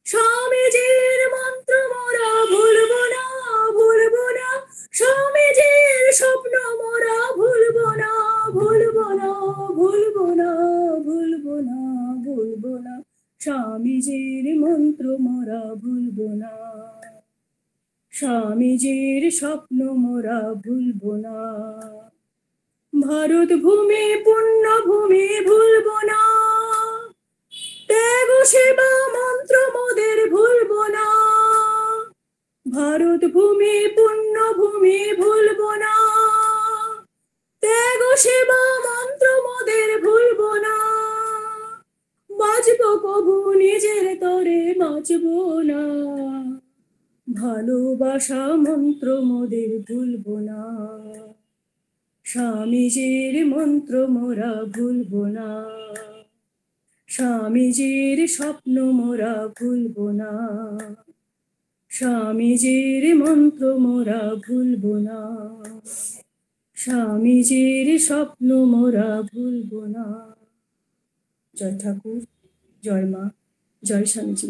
স্বামীজির মন্ত্র মোরা ভুলবো না, ভুলবো না, স্বামীজির স্বপ্ন মোরা ভুলবো না, ভুলবো না, ভুলবো না, ভুলবো না, ভুলবো না, স্বামীজির মন্ত্র মোরা ভুলবো না, স্বামীজির স্বপ্ন মোরা ভুলবো না, ভারত ভূমি পুণ্যভূমি ভুলবো না, ত্যাগ সেবা মন্ত্র মোদের ভুলবো না, ভারত ভূমি পুণ্যভূমি ভুলবো না, ত্যাগ সেবা মন্ত্র মোদের ভুলবো না, বাঁচবো কবু নিজের তরে বাঁচবো না, ভালোবাসা মন্ত্র মোদের ভুলবো না, স্বামীজির মন্ত্র মোরা ভুলবো না, স্বামীজির স্বপ্ন মোরা ভুলবো না, স্বামীজির মন্ত্র মোরা ভুলবো না, স্বামীজির স্বপ্ন মোরা ভুলবো না। জয় ঠাকুর, জয় মা, জয় স্বামীজি।